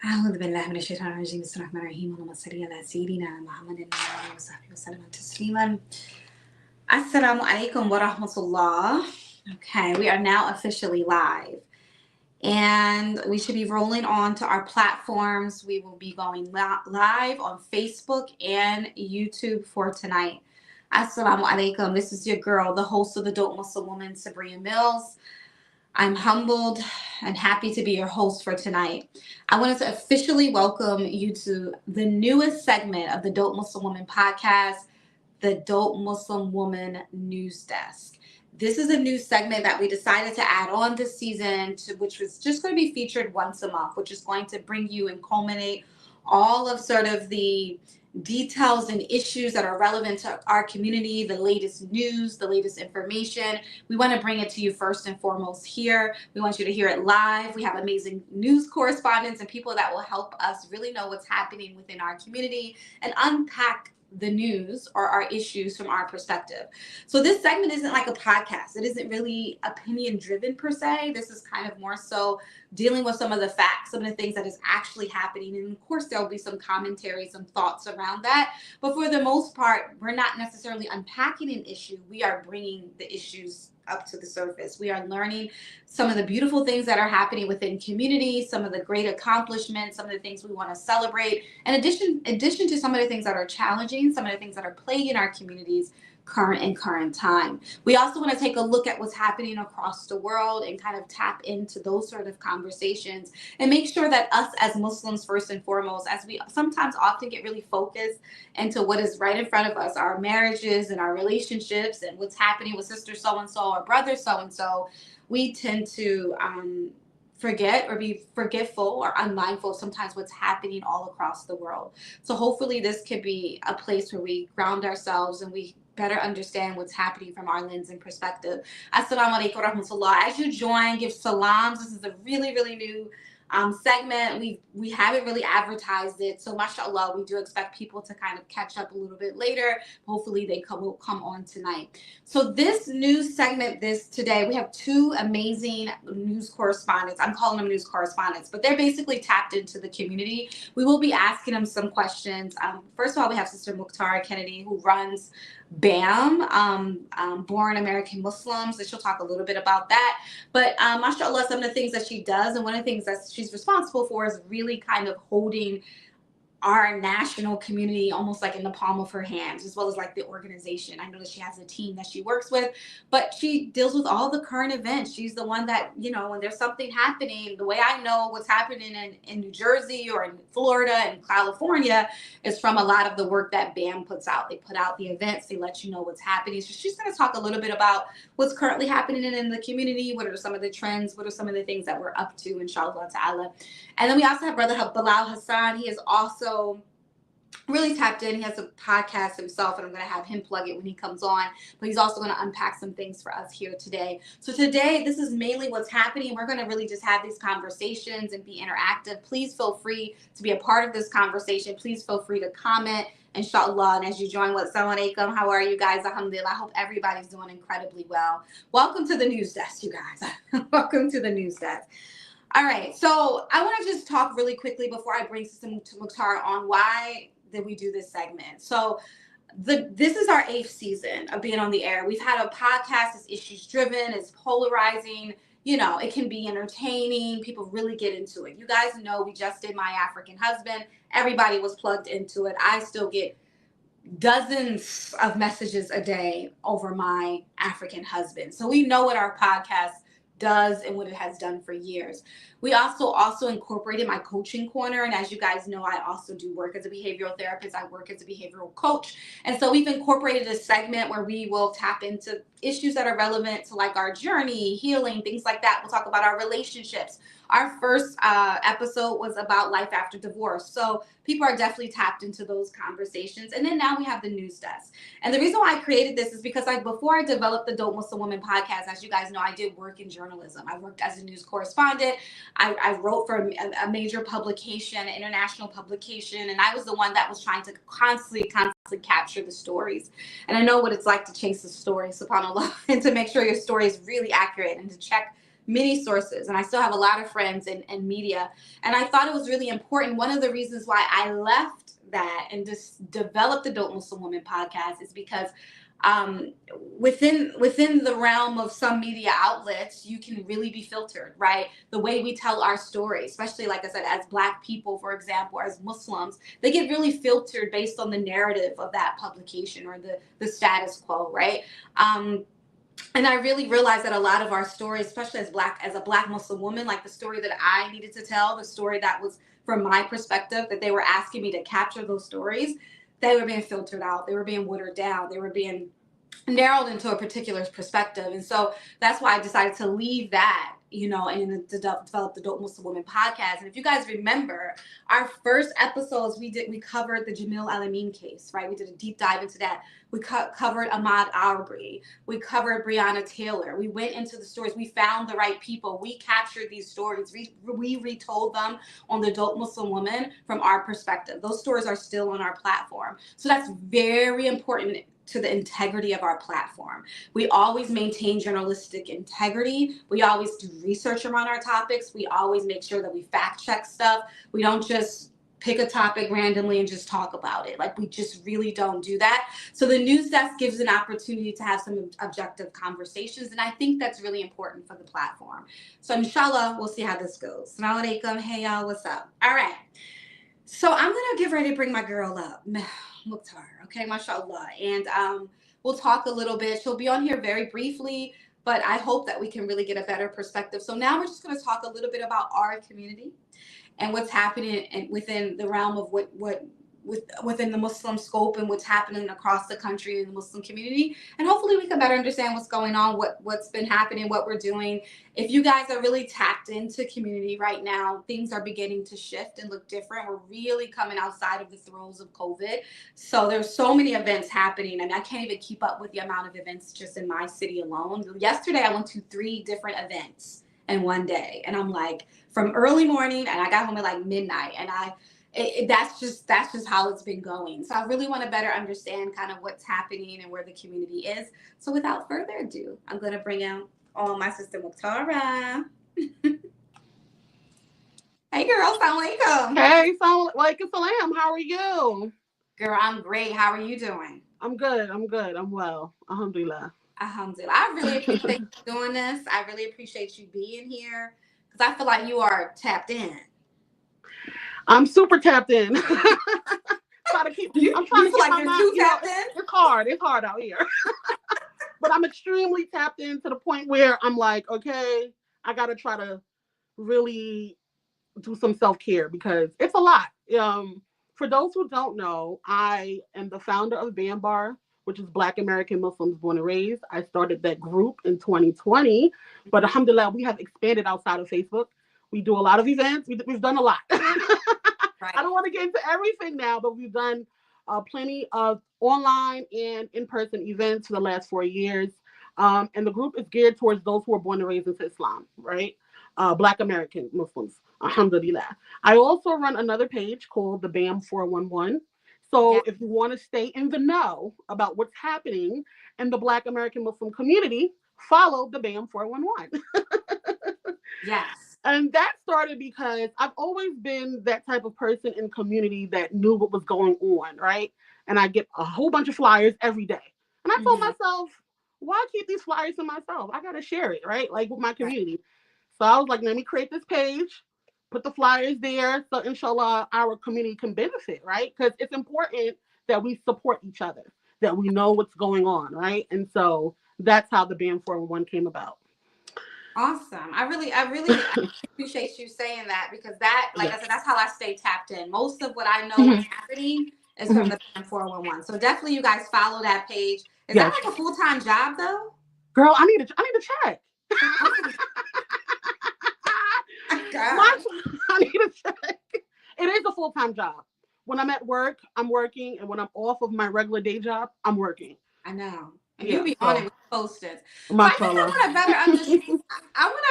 أعوذ بالله من الشيطان الرجيم بسم الله الرحمن الرحيم اللهم صل على سيدنا محمد وعلى آله وصحبه وسلم تسليما. Assalamu alaikum wa rahmatullah. Okay, we are now officially live. And we should be rolling on to our platforms. We will be going live on Facebook and YouTube for tonight. Assalamu alaikum. This is your girl, the host of the Dope Muslim Woman, Sabria Mills. I'm humbled and happy to be your host for tonight. I wanted to officially welcome you to the newest segment of the Dope Muslim Woman podcast, the Dope Muslim Woman News Desk. This is a new segment that we decided to add on this season, which was just going to be featured once a month, which is going to bring you and culminate all of sort of the details and issues that are relevant to our community, the latest news, the latest information. We want to bring it to you first and foremost here. We want you to hear it live. We have amazing news correspondents and people that will help us really know what's happening within our community and unpack the news or our issues from our perspective. So this segment isn't like a podcast. It isn't really opinion driven per se. This is kind of more so dealing with some of the facts, some of the things that is actually happening. And of course, there'll be some commentary, some thoughts around that. But for the most part, we're not necessarily unpacking an issue. We are bringing the issues up to the surface. We are learning some of the beautiful things that are happening within communities, some of the great accomplishments, some of the things we want to celebrate. In addition to some of the things that are challenging, some of the things that are plaguing our communities current time. We also want to take a look at what's happening across the world and kind of tap into those sort of conversations and make sure that us as Muslims, first and foremost, as we sometimes often get really focused into what is right in front of us, our marriages and our relationships and what's happening with sister so-and-so or brother so-and-so, we tend to forget or be forgetful or unmindful of sometimes what's happening all across the world. So hopefully this could be a place where we ground ourselves and we better understand what's happening from our lens and perspective. Assalamu alaikum wa rahmatullah. As you join, give salams. This is a really, really new segment. We haven't really advertised it. So mashallah, we do expect people to kind of catch up a little bit later. Hopefully they will come on tonight. So this news segment, today, we have two amazing news correspondents. I'm calling them news correspondents, but they're basically tapped into the community. We will be asking them some questions. First of all, we have Sister Mukhtar Kennedy, who runs BAM, Born American Muslims, and she'll talk a little bit about that. But mashallah, some of the things that she does, and one of the things that she's responsible for is really kind of holding our national community almost like in the palm of her hands, as well as like the organization. I know that she has a team that she works with, but she deals with all the current events. She's the one that, when there's something happening, the way I know what's happening in New Jersey or in Florida and California is from a lot of the work that BAM puts out. They put out the events, they let you know what's happening. So she's going to talk a little bit about what's currently happening in the community. What are some of the trends? What are some of the things that we're up to, inshallah ta'ala. And then we also have Brother Bilal Hassan. He is also really tapped in. He has a podcast himself, and I'm going to have him plug it when he comes on. But he's also going to unpack some things for us here today. So today, this is mainly what's happening. We're going to really just have these conversations and be interactive. Please feel free to be a part of this conversation. Please feel free to comment, inshallah. And as you join, Assalamu alaikum. How are you guys? Alhamdulillah. I hope everybody's doing incredibly well. Welcome to the news desk, you guys. Welcome to the news desk. All right, so I want to just talk really quickly before I bring Sister Mukhtar on why did we do this segment. So this is our 8th season of being on the air. We've had a podcast that's issues driven, it's polarizing, it can be entertaining. People really get into it. You guys know we just did My African Husband. Everybody was plugged into it. I still get dozens of messages a day over My African Husband. So we know what our podcast does and what it has done for years. We also incorporated my coaching corner. And as you guys know, I also do work as a behavioral therapist. I work as a behavioral coach. And so we've incorporated a segment where we will tap into issues that are relevant to like our journey, healing, things like that. We'll talk about our relationships. Our first episode was about life after divorce. So people are definitely tapped into those conversations. And then now we have the news desk. And the reason why I created this is because before I developed the Dope Muslim Woman podcast, as you guys know, I did work in journalism. I worked as a news correspondent. I wrote for a major publication, an international publication, and I was the one that was trying to constantly capture the stories. And I know what it's like to chase the story, subhanAllah, and to make sure your story is really accurate and to check many sources, and I still have a lot of friends in media. And I thought it was really important. One of the reasons why I left that and just developed the Dope Muslim Woman podcast is because within the realm of some media outlets, you can really be filtered, right? The way we tell our story, especially, like I said, as Black people, for example, or as Muslims, they get really filtered based on the narrative of that publication or the status quo, right? And I really realized that a lot of our stories, especially as a Black Muslim woman, like the story that I needed to tell, the story that was from my perspective, that they were asking me to capture those stories, they were being filtered out. They were being watered down. They were being narrowed into a particular perspective. And so that's why I decided to leave that, and to develop the Dope Muslim Woman podcast. And if you guys remember, our first episodes, we covered the Jamil Al-Amin case, right? We did a deep dive into that. We covered Ahmaud Arbery. We covered Breonna Taylor. We went into the stories. We found the right people. We captured these stories. We retold them on the Dope Muslim Woman from our perspective. Those stories are still on our platform. So that's very important to the integrity of our platform. We always maintain journalistic integrity. We always do research around our topics. We always make sure that we fact check stuff. We don't just pick a topic randomly and just talk about it. Like, we just really don't do that. So the news desk gives an opportunity to have some objective conversations. And I think that's really important for the platform. So inshallah, we'll see how this goes. Assalamu alaikum. Hey y'all, what's up? All right. So I'm going to get ready to bring my girl up, Mukhtar, okay, mashallah. And we'll talk a little bit. She'll be on here very briefly, but I hope that we can really get a better perspective. So now we're just going to talk a little bit about our community and what's happening within the realm of within the Muslim scope and what's happening across the country in the Muslim community. And hopefully we can better understand what's going on, what's been happening, what we're doing. If you guys are really tapped into community right now, things are beginning to shift and look different. We're really coming outside of the throes of COVID. So there's so many events happening, and I can't even keep up with the amount of events just in my city alone. Yesterday, I went to 3 different events in one day. And I'm like, from early morning, and I got home at like midnight, and that's just how it's been going. So I really want to better understand kind of what's happening and where the community is. So without further ado, I'm going to bring out my sister Muktara. Hey girl, salam alaikum. Hey, salam. How are you? Girl, I'm great. How are you doing? I'm good. I'm well. Alhamdulillah. Alhamdulillah. I really appreciate you doing this. I really appreciate you being here because I feel like you are tapped in. I'm super tapped in. I'm trying to keep my mind. It's hard out here. But I'm extremely tapped in to the point where I'm like, okay, I got to try to really do some self-care because it's a lot. For those who don't know, I am the founder of BAMBAR, which is Black American Muslims Born and Raised. I started that group in 2020, but alhamdulillah, we have expanded outside of Facebook. We do a lot of events. We've done a lot. Right. I don't want to get into everything now, but we've done plenty of online and in-person events for the last 4 years. And the group is geared towards those who are born and raised into Islam, right? Black American Muslims, alhamdulillah. I also run another page called the BAM 411. So if you want to stay in the know about what's happening in the Black American Muslim community, follow the BAM 411. Yes. And that started because I've always been that type of person in community that knew what was going on, right? And I get a whole bunch of flyers every day. And I told myself, why keep these flyers to myself? I got to share it, right? Like with my community. Right. So I was like, let me create this page, put the flyers there. So inshallah, our community can benefit, right? Because it's important that we support each other, that we know what's going on, right? And so that's how the BAM 411 came about. Awesome. I really appreciate you saying that because that, like I said, that's how I stay tapped in. Most of what I know is happening is from the BAM 411. So definitely you guys follow that page. Is that like a full-time job though? Girl, I need to check. I need to check. It is a full-time job. When I'm at work, I'm working, and when I'm off of my regular day job, I'm working. I know. And you be on it with posters. So I think I want to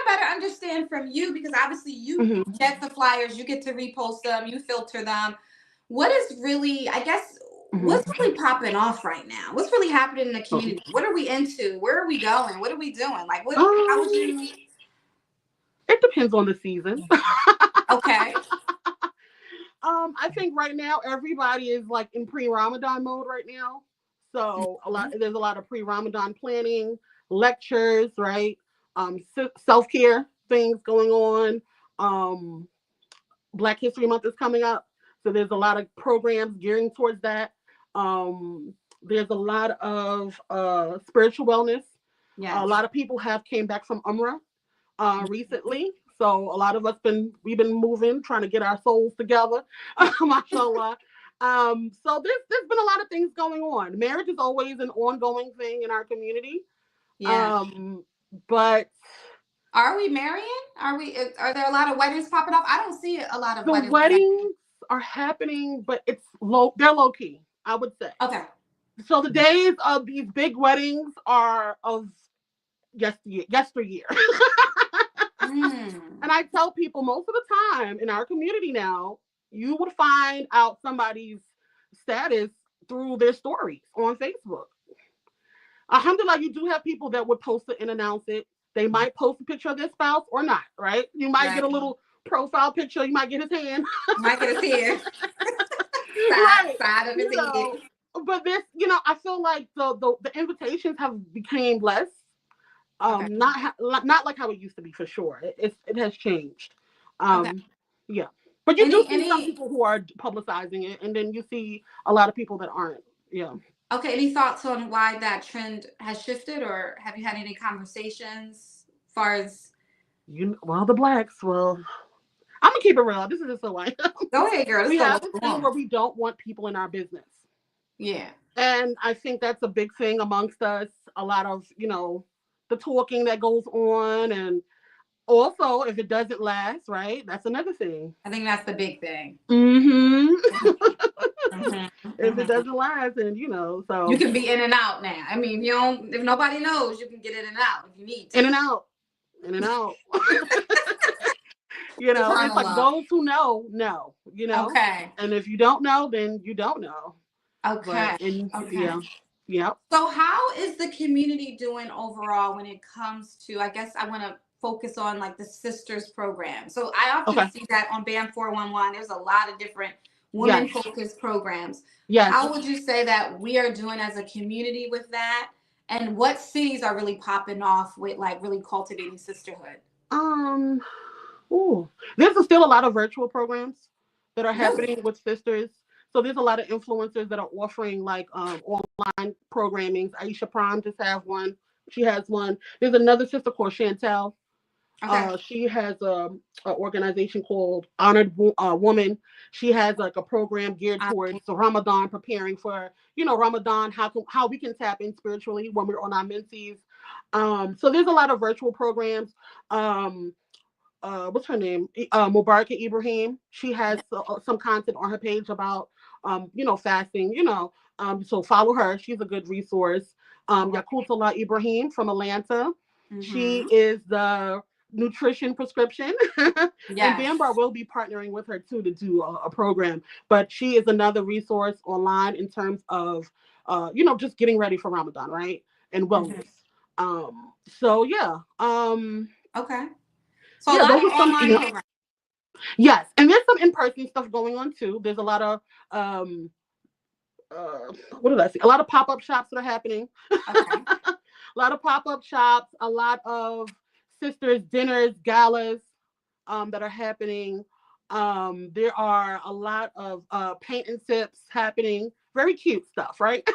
better understand from you because obviously you get the flyers, you get to repost them, you filter them. What is really, I guess, what's really popping off right now? What's really happening in the community? What are we into? Where are we going? What are we doing? Like, how would you? It depends on the season. Okay. I think right now everybody is like in pre-Ramadan mode right now. So there's a lot of pre-Ramadan planning, lectures, right? Self-care things going on. Um, Black History Month is coming up, so there's a lot of programs gearing towards that. There's a lot of spiritual wellness. Yes. A lot of people have came back from Umrah recently. So a lot of us we've been moving, trying to get our souls together, mashallah. So there's been a lot of things going on. Marriage is always an ongoing thing in our community. Yeah. But are we marrying? Are there a lot of weddings popping off? I don't see a lot of the weddings. weddings are happening, but they're low key, I would say. Okay. So the days of these big weddings are of yesteryear. And I tell people most of the time in our community now, you would find out somebody's status through their stories on Facebook. Alhamdulillah, you do have people that would post it and announce it. They might post a picture of their spouse or not, right? You might get a little profile picture. You might get his hand. Might get his hand. Side of his head. But this, I feel like the invitations have become less. Not like how it used to be, for sure. It has changed. Yeah, but you do see some people who are publicizing it, and then you see a lot of people that aren't. Yeah. Okay. Any thoughts on why that trend has shifted, or have you had any conversations as far as the blacks? Well, I'm gonna keep it real. This is just so I am. Go ahead, girl. We have a thing where we don't want people in our business. Yeah. And I think that's a big thing amongst us. A lot of, the talking that goes on. And also, if it doesn't last, right, that's another thing. I think that's the big thing. If it doesn't last, and so you can be in and out now. I mean, if nobody knows, you can get in and out if you need to. In and out. It's like those who know. Okay. And if you don't know, then you don't know. Okay. Yeah. So how is the community doing overall when it comes to, I guess I want to focus on like the sisters program. So I often see that on BAM 411. There's a lot of different women focused programs. Yes. How would you say that we are doing as a community with that? And what cities are really popping off with like really cultivating sisterhood? There's still a lot of virtual programs that are happening with sisters. So there's a lot of influencers that are offering like online programming. Aisha Prime just have one. She has one. There's another sister called Chantel. Okay. She has an organization called Honored Woman. She has like a program geared towards Ramadan, preparing for Ramadan. How we can tap in spiritually when we're on our menses. So there's a lot of virtual programs. What's her name? Mubaraka Ibrahim. She has some content on her page about fasting. So follow her. She's a good resource. Yakutullah Ibrahim from Atlanta. She is the nutrition prescription. And Bambar will be partnering with her too to do a program. But she is another resource online in terms of just getting ready for Ramadan, right? And wellness. So yeah. Okay. So a lot of online programs. Yes, and there's some in-person stuff going on too. There's a lot of what did I see? A lot of pop-up shops that are happening. Okay. A lot of pop-up shops, a lot of sisters dinners, galas that are happening. There are a lot of paint and sips happening. Very cute stuff, right?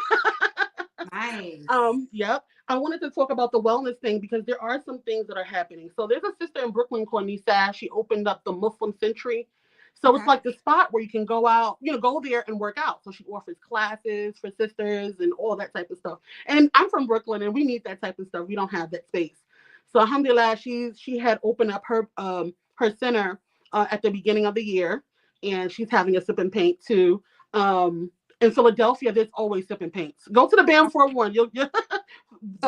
Nice. Yep. I wanted to talk about the wellness thing because there are some things that are happening. So there's a sister in Brooklyn called Nisa. She opened up the Muslim Century. So it's like the spot where you can go out, go there and work out. So she offers classes for sisters and all that type of stuff. And I'm from Brooklyn and we need that type of stuff. We don't have that space. So alhamdulillah, she had opened up her center at the beginning of the year, and she's having a sip and paint too. In Philadelphia, there's always sip and paints. Go to the BAM 411.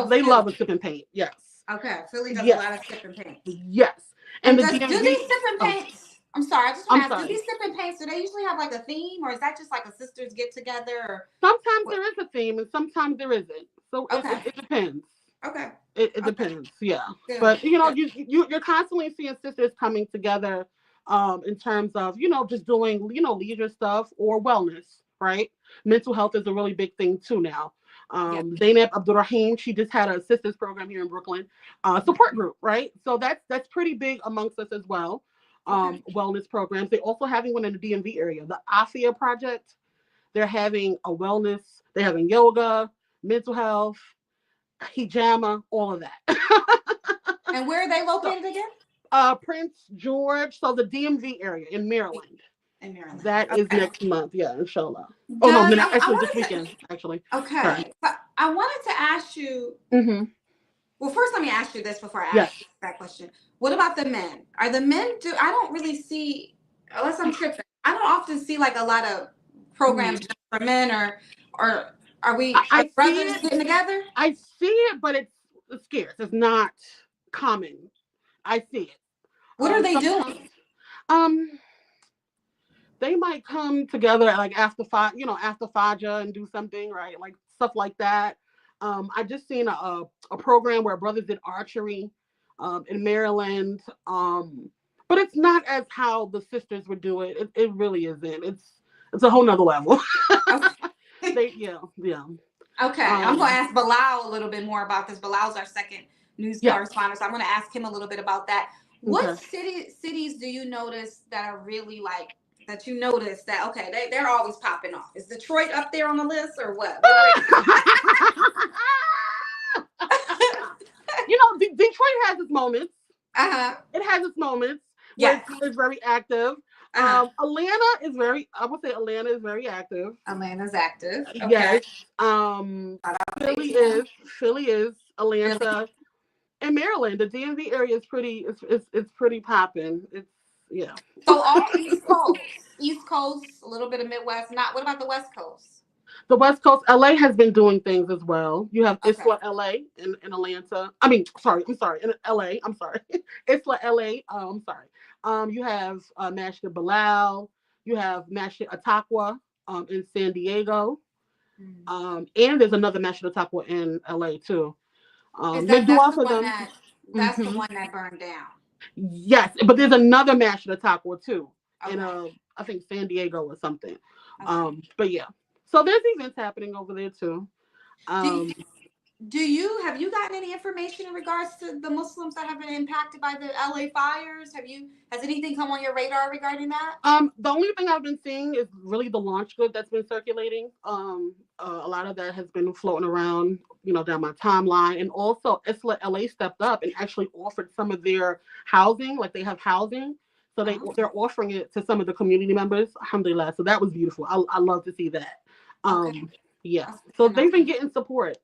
They love a sip and paint. Yes. Okay. Philly does a lot of sip and paint. Yes. And do these sip and paints? I'm sorry. I just want to ask. Do these sip and paints? Do they usually have like a theme, or is that just like a sisters get together? Or sometimes there is a theme, and sometimes there isn't. So it depends. Okay. It depends, yeah. But you're constantly seeing sisters coming together, in terms of just doing leisure stuff or wellness, right? Mental health is a really big thing too now. Zainab Abdurrahim, she just had a sisters program here in Brooklyn, support group, right? So that's pretty big amongst us as well. Wellness programs. They're also having one in the DMV area, the AFIA project. They're having a wellness. They're having yoga, mental health, hijama, all of that. And where are they located again? Prince George, so the DMV area in Maryland. In Maryland. That is next month, yeah, inshallah. No, actually this weekend, actually. Okay. Sorry. But I wanted to ask you, well, first let me ask you this before I ask that question. What about the men? Are the men, I don't really see, unless I'm tripping, I don't often see like a lot of programs for men, or are we brothers getting together? I see it, but it's scarce. It's not common. I see it. What are they doing? They might come together like after Fajr and do something, right? Like stuff like that. I just seen a program where brothers did archery in Maryland. But it's not as how the sisters would do it. It really isn't. It's a whole nother level. Okay. Okay. I'm going to ask Bilal a little bit more about this. Bilal's our second news correspondent, so I'm going to ask him a little bit about that. What cities do you notice that are really like, that you notice that, okay, they're always popping off? Is Detroit up there on the list or what? Detroit has its moments. It has its moments. Yes. It's very active. Atlanta is very active. Atlanta's active. Okay. Yes. Philly is. Atlanta. And Maryland, the DMV area is pretty, it's pretty popping. So all East Coast, a little bit of Midwest. What about the West Coast? The West Coast, LA has been doing things as well. You have Isla LA in Atlanta. In LA. I'm sorry. Isla LA. I'm sorry. You have Masjid Bilal. You have Masjid Ataqwa in San Diego. And there's another Masjid Ataqwa in LA too. That's the one that burned down. Yes, but there's another Masjid Ataqwa too in I think San Diego or something. But yeah. So there's events happening over there too. Have you gotten any information in regards to the Muslims that have been impacted by the LA fires? Has anything come on your radar regarding that? The only thing I've been seeing is really the launch good that's been circulating. A lot of that has been floating around, down my timeline. And also Isla LA stepped up and actually offered some of their housing, like they have housing. So they're offering it to some of the community members. Alhamdulillah. So that was beautiful. I love to see that. Yeah. So they've been getting support.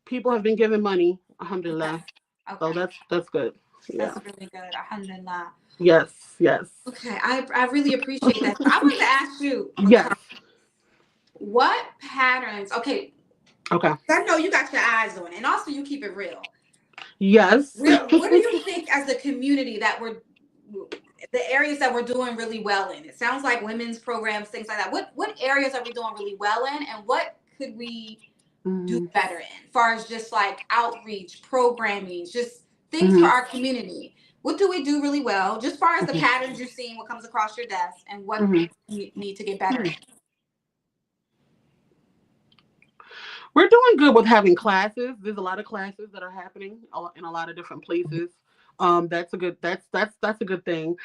People have been giving money. Alhamdulillah. Okay. So that's good. That's really good. Alhamdulillah. Yes. Okay. I really appreciate that. I wanted to ask you. Yes. What patterns? Okay. I know you got your eyes on it, and also you keep it real. Yes. What do you think as a community that the areas that we're doing really well in? It sounds like women's programs, things like that. What areas are we doing really well in, and what could we do better in, as far as just like outreach, programming, just things for our community? What do we do really well, just as far as the patterns you're seeing, what comes across your desk, and what we need to get better in? We're doing good with having classes. There's a lot of classes that are happening in a lot of different places. That's a good thing.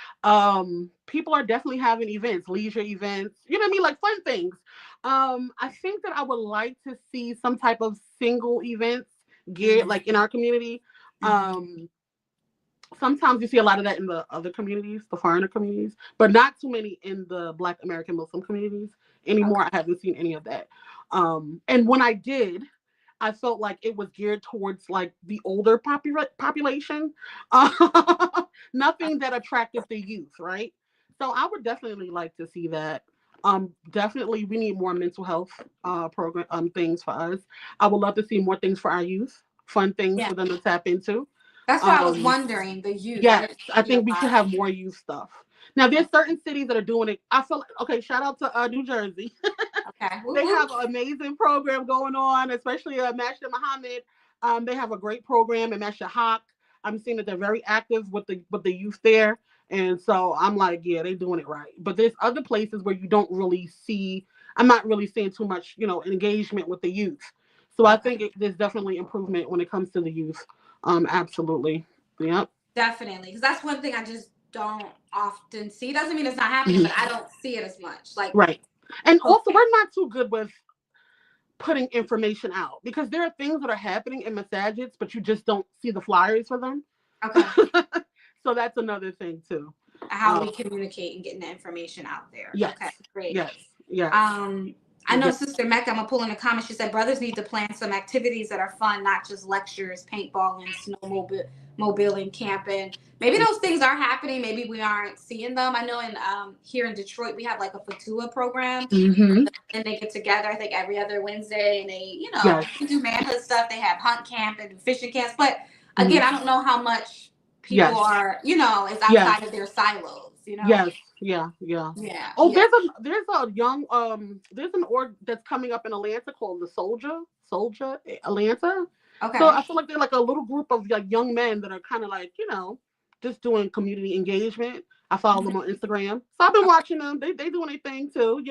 People are definitely having events, leisure events, like fun things. I think that I would like to see some type of single events geared like in our community. Sometimes you see a lot of that in the other communities, the foreigner communities, but not too many in the Black American Muslim communities anymore. I haven't seen any of that. And when I did, I felt like it was geared towards like the older population, nothing that attracted the youth, right? So I would definitely like to see that. Definitely, we need more mental health program things for us. I would love to see more things for our youth, fun things for them to tap into. That's what I was wondering. The youth. Yes, I think we should have more youth stuff. Now, there's certain cities that are doing it. I feel like, shout out to New Jersey. They have an amazing program going on, especially Masjid Muhammad. They have a great program in Meshahawk. I'm seeing that they're very active with the youth there. And so I'm like, yeah, they're doing it right. But there's other places where you don't really see, I'm not really seeing too much, engagement with the youth. So I think there's definitely improvement when it comes to the youth. Absolutely. Yep. Definitely. Because that's one thing I just don't often see. Doesn't mean it's not happening, but I don't see it as much. Like, right. And also, we're not too good with putting information out because there are things that are happening in masajids, but you just don't see the flyers for them. Okay. So that's another thing too. How we communicate and getting the information out there. Yes. Okay, great. Yes. Yes. I know Sister Mecca, I'm gonna pull in a comment. She said brothers need to plan some activities that are fun, not just lectures, paintballing, snowmobiling, camping. Maybe those things are happening. Maybe we aren't seeing them. I know in here in Detroit we have like a Fatua program, and they get together. I think every other Wednesday, and they do manhood stuff. They have hunt camp and fishing camps. But again, I don't know how much people are, is outside of their silos. Yes. Yeah. Oh, there's a young there's an org that's coming up in Atlanta called the Soldier Atlanta. Okay. So I feel like they're like a little group of like young men that are kind of like just doing community engagement. I follow them on Instagram, so I've been watching them. They doing their thing too,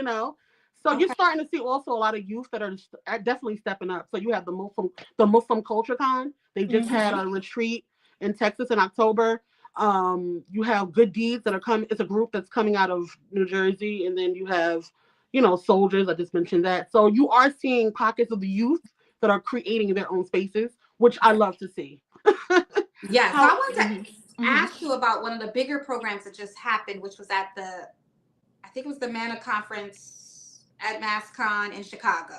So you're starting to see also a lot of youth that are definitely stepping up. So you have the Muslim Culture Con. They just had a retreat in Texas in October. You have Good Deeds that are coming. It's a group that's coming out of New Jersey, and then you have, soldiers. I just mentioned that. So you are seeing pockets of the youth that are creating their own spaces, which I love to see. Yeah. So I wanted to ask you about one of the bigger programs that just happened, which was at I think it was the MANA conference at Mascon in Chicago,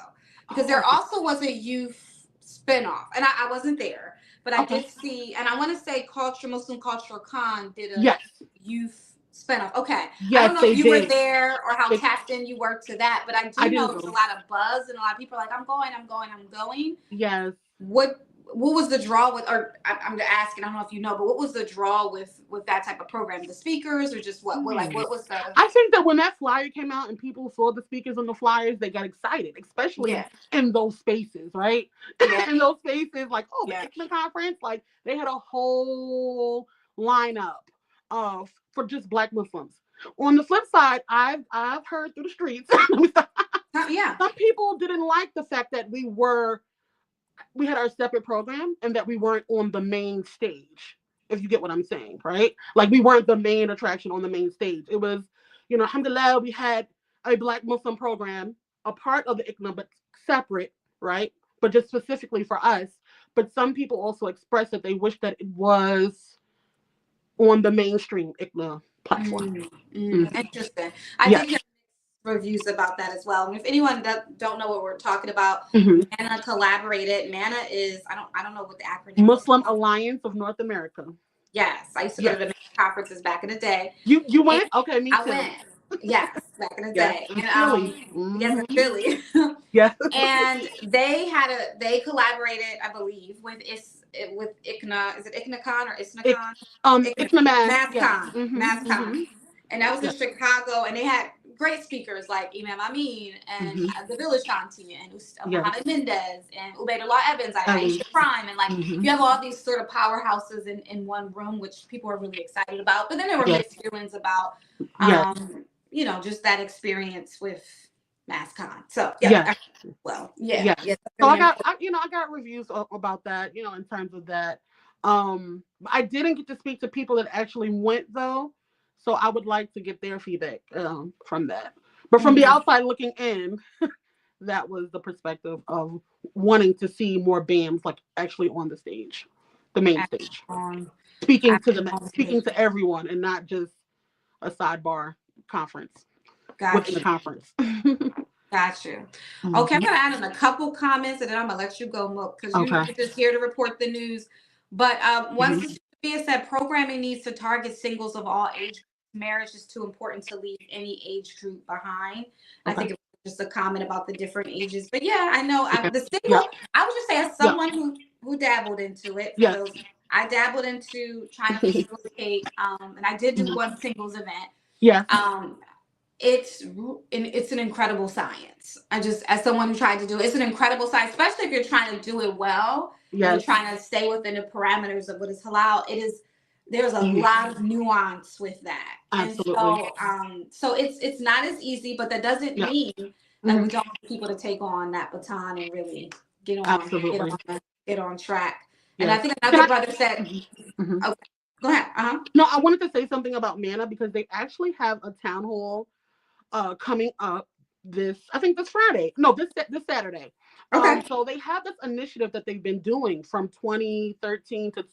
because there also was a youth spinoff, and I wasn't there. But I did see, and I want to say Muslim Cultural Con did a youth spinoff. Okay. Yes, I don't know if you were there or how tapped in you were to that, but I do know there's a lot of buzz and a lot of people are like, I'm going. Yes. What was the draw with, or I'm asking, I don't know if you know, but what was the draw with that type of program? The speakers or just what was the? I think that when that flyer came out and people saw the speakers on the flyers, they got excited, especially in those spaces, right? Yeah. In those spaces, like, the ICMA conference, like they had a whole lineup for just Black Muslims. On the flip side, I've heard through the streets, some people didn't like the fact that we had our separate program and that we weren't on the main stage, if you get what I'm saying, right? Like we weren't the main attraction on the main stage. It was, alhamdulillah, we had a Black Muslim program, a part of the ICNA, but separate, right? But just specifically for us. But some people also expressed that they wish that it was on the mainstream ICNA platform. Interesting. I did hear reviews about that as well. And if anyone don't know what we're talking about, MANA collaborated. MANA is I don't know what the acronym Muslim Alliance of North America. Yes, I used to go to the conferences back in the day. You went? Okay, me too. I went. Yes, back in the day. And yes, in Philly. Yes. And they collaborated, I believe, with ICNA. Is it ICNACon or ISNACon? ICNA Mascon. And that was in Chicago, and they had great speakers like Imam Amin and the Village Shanti and Mohammed Mendez and Ubaidullah Evans, Aisha Prime, and like you have all these sort of powerhouses in one room, which people are really excited about. But then there were mixed feelings about, just that experience with Mascon. So So I got reviews about that, in terms of that. I didn't get to speak to people that actually went though. So I would like to get their feedback from that. But from the outside looking in, that was the perspective of wanting to see more BAMs like actually on the stage, the main stage, speaking to everyone and not just a sidebar conference within the conference. Got you. Okay, I'm gonna add in a couple comments and then I'm gonna let you go, Mook, because you're just here to report the news. But once Sophia said programming needs to target singles of all ages. Marriage is too important to leave any age group behind. I think it was just a comment about the different ages. But yeah, I know the single. I would just say as someone who dabbled into it. I dabbled into trying to facilitate, and I did do one singles event. Yeah. It's an incredible science. As someone who tried to do it, it's an incredible science, especially if you're trying to do it well. when you're trying to stay within the parameters of what is halal, there's a lot of nuance with that. Absolutely. And so it's not as easy, but that doesn't mean that we don't want people to take on that baton and really get on track. And I think another brother said, okay, go ahead. No, I wanted to say something about MANA because they actually have a town hall coming up this Friday. No, this Saturday. Okay. So they have this initiative that they've been doing from 2013 to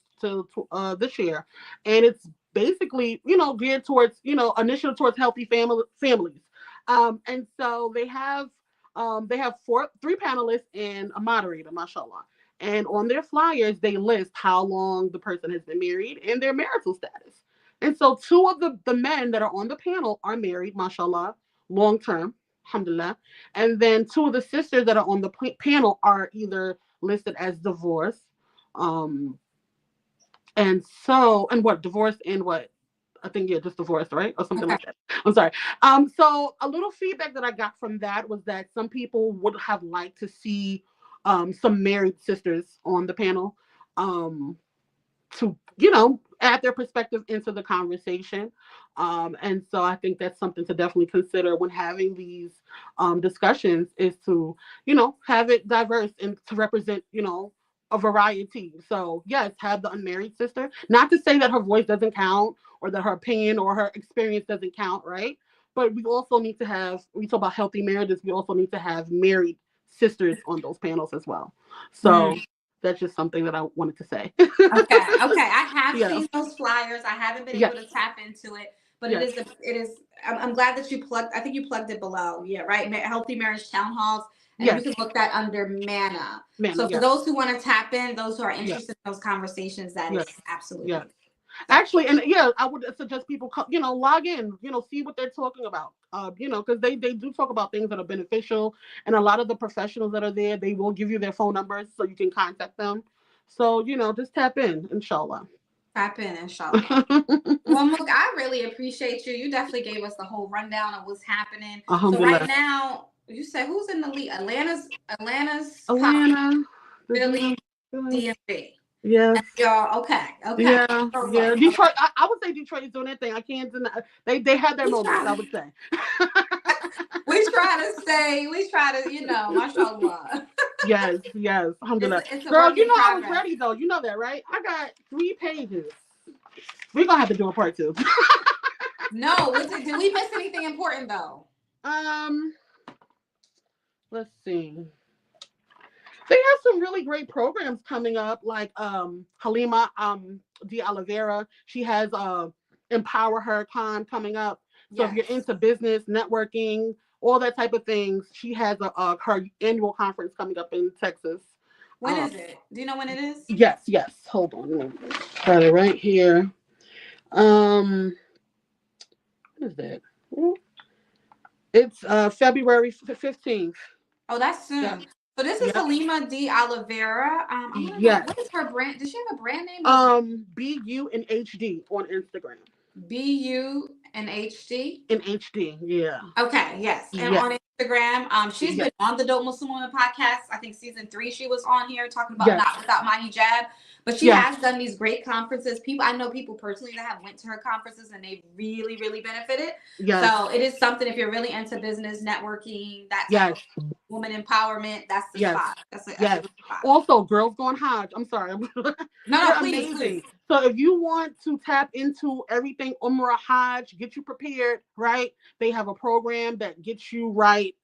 this year, and it's basically geared towards initiative towards healthy families. And so they have three panelists and a moderator, mashallah. And on their flyers, they list how long the person has been married and their marital status. And so two of the men that are on the panel are married, mashallah, long term, alhamdulillah. And then two of the sisters that are on the panel are either listed as divorced, divorced and what? I think just divorced, right? Or something like that. I'm sorry. So a little feedback that I got from that was that some people would have liked to see some married sisters on the panel to add their perspective into the conversation. And so I think that's something to definitely consider when having these discussions, is to have it diverse and to represent a variety. So yes, have the unmarried sister. Not to say that her voice doesn't count or that her opinion or her experience doesn't count, right? But we also need to have, we talk about healthy marriages, we also need to have married sisters on those panels as well. So that's just something that I wanted to say. Okay. I have seen those flyers. I haven't been able to tap into it, but it is. I'm glad that you plugged. I think you plugged it below. Yeah, right. Healthy Marriage Town Halls, and you can look that under MANA. So for those who want to tap in, those who are interested in those conversations, that is absolutely. Actually, and I would suggest people, log in, see what they're talking about, because they do talk about things that are beneficial, and a lot of the professionals that are there, they will give you their phone numbers so you can contact them. So, just tap in, inshallah. Tap in, inshallah. Well, look, I really appreciate you. You definitely gave us the whole rundown of what's happening. So right now, you said who's in the lead? Atlanta's Atlanta, Philly, DMV. Yes. Y'all, okay. Yeah. Detroit. I would say Detroit is doing their thing. I can't deny. They had their moments, I would say. we try to, mashallah. Yes. Alhamdulillah. It's Girl, I was ready though. You know that, right? I got 3 pages. We're gonna have to do a part 2. No, did we miss anything important though? Let's see. They have some really great programs coming up, like Halima de Oliveira. She has Empower Her Con coming up. So if you're into business, networking, all that type of things, she has her annual conference coming up in Texas. When is it? Do you know when it is? Yes. Hold on. Got it right here. What is that? It's February 15th. Oh, that's soon. Yeah. So this is Halima de Oliveira. What is her brand? Does she have a brand name? BU and HD on Instagram. BU and HD? In HD, yeah. Okay, yes. And on Instagram, she's been on the Dope Muslim Woman podcast. I think season 3 she was on here talking about Not Without My Hijab. But she has done these great conferences. I know people personally that have went to her conferences and they really, really benefited. Yes. So it is something, if you're really into business, networking, that's woman empowerment, that's the spot. That's the spot. Also, Girls Gone Hajj. I'm sorry. No, please. So if you want to tap into everything Umrah, Hajj, get you prepared, right? They have a program that gets you right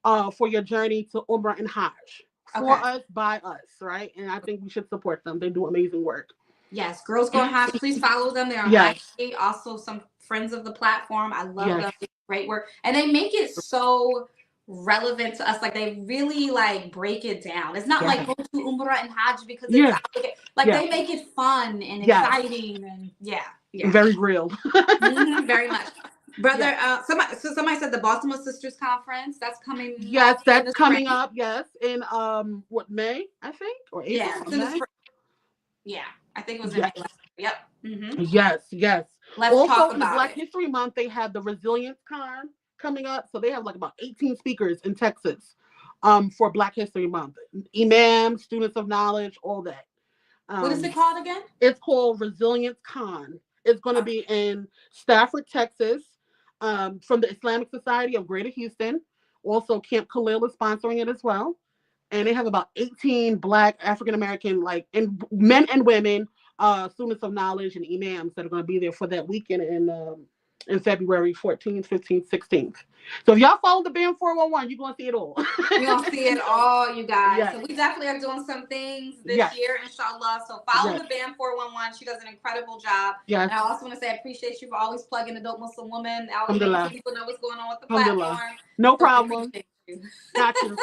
for your journey to Umrah and Hajj. For us, by us, right? And I think we should support them. They do amazing work. Yes, Girls Gone Hajj. Please follow them. They're on IG. Also, some friends of the platform. I love them. They do great work, and they make it so relevant to us. Like they really break it down. It's not like go to Umrah and Hajj because it's they make it fun and exciting and very real. Very much. Brother, somebody said the Baltimore Sisters Conference. That's coming. Yes, that's coming up. Yes, in May, I think, or April. I think it was in May. Yep. Mm-hmm. Yes. Let's talk about Black History Month. They have the Resilience Con coming up, so they have about 18 speakers in Texas. for Black History Month. Imams, students of knowledge, all that. What is it called again? It's called Resilience Con. It's going to be in Stafford, Texas, from the Islamic Society of Greater Houston. Also, Camp Khalil is sponsoring it as well. And they have about 18 Black African American, and men and women, students of knowledge and imams that are going to be there for that weekend in February 14th, 15th, 16th. So if y'all follow the BAM 411, you're going to see it all. You're going to see it all, you guys. Yes. So we definitely are doing some things this year, inshallah. So follow the BAM 411. She does an incredible job. Yes. And I also want to say I appreciate you for always plugging the Dope Muslim Woman out here so people know what's going on with the platform. No problem. Got you.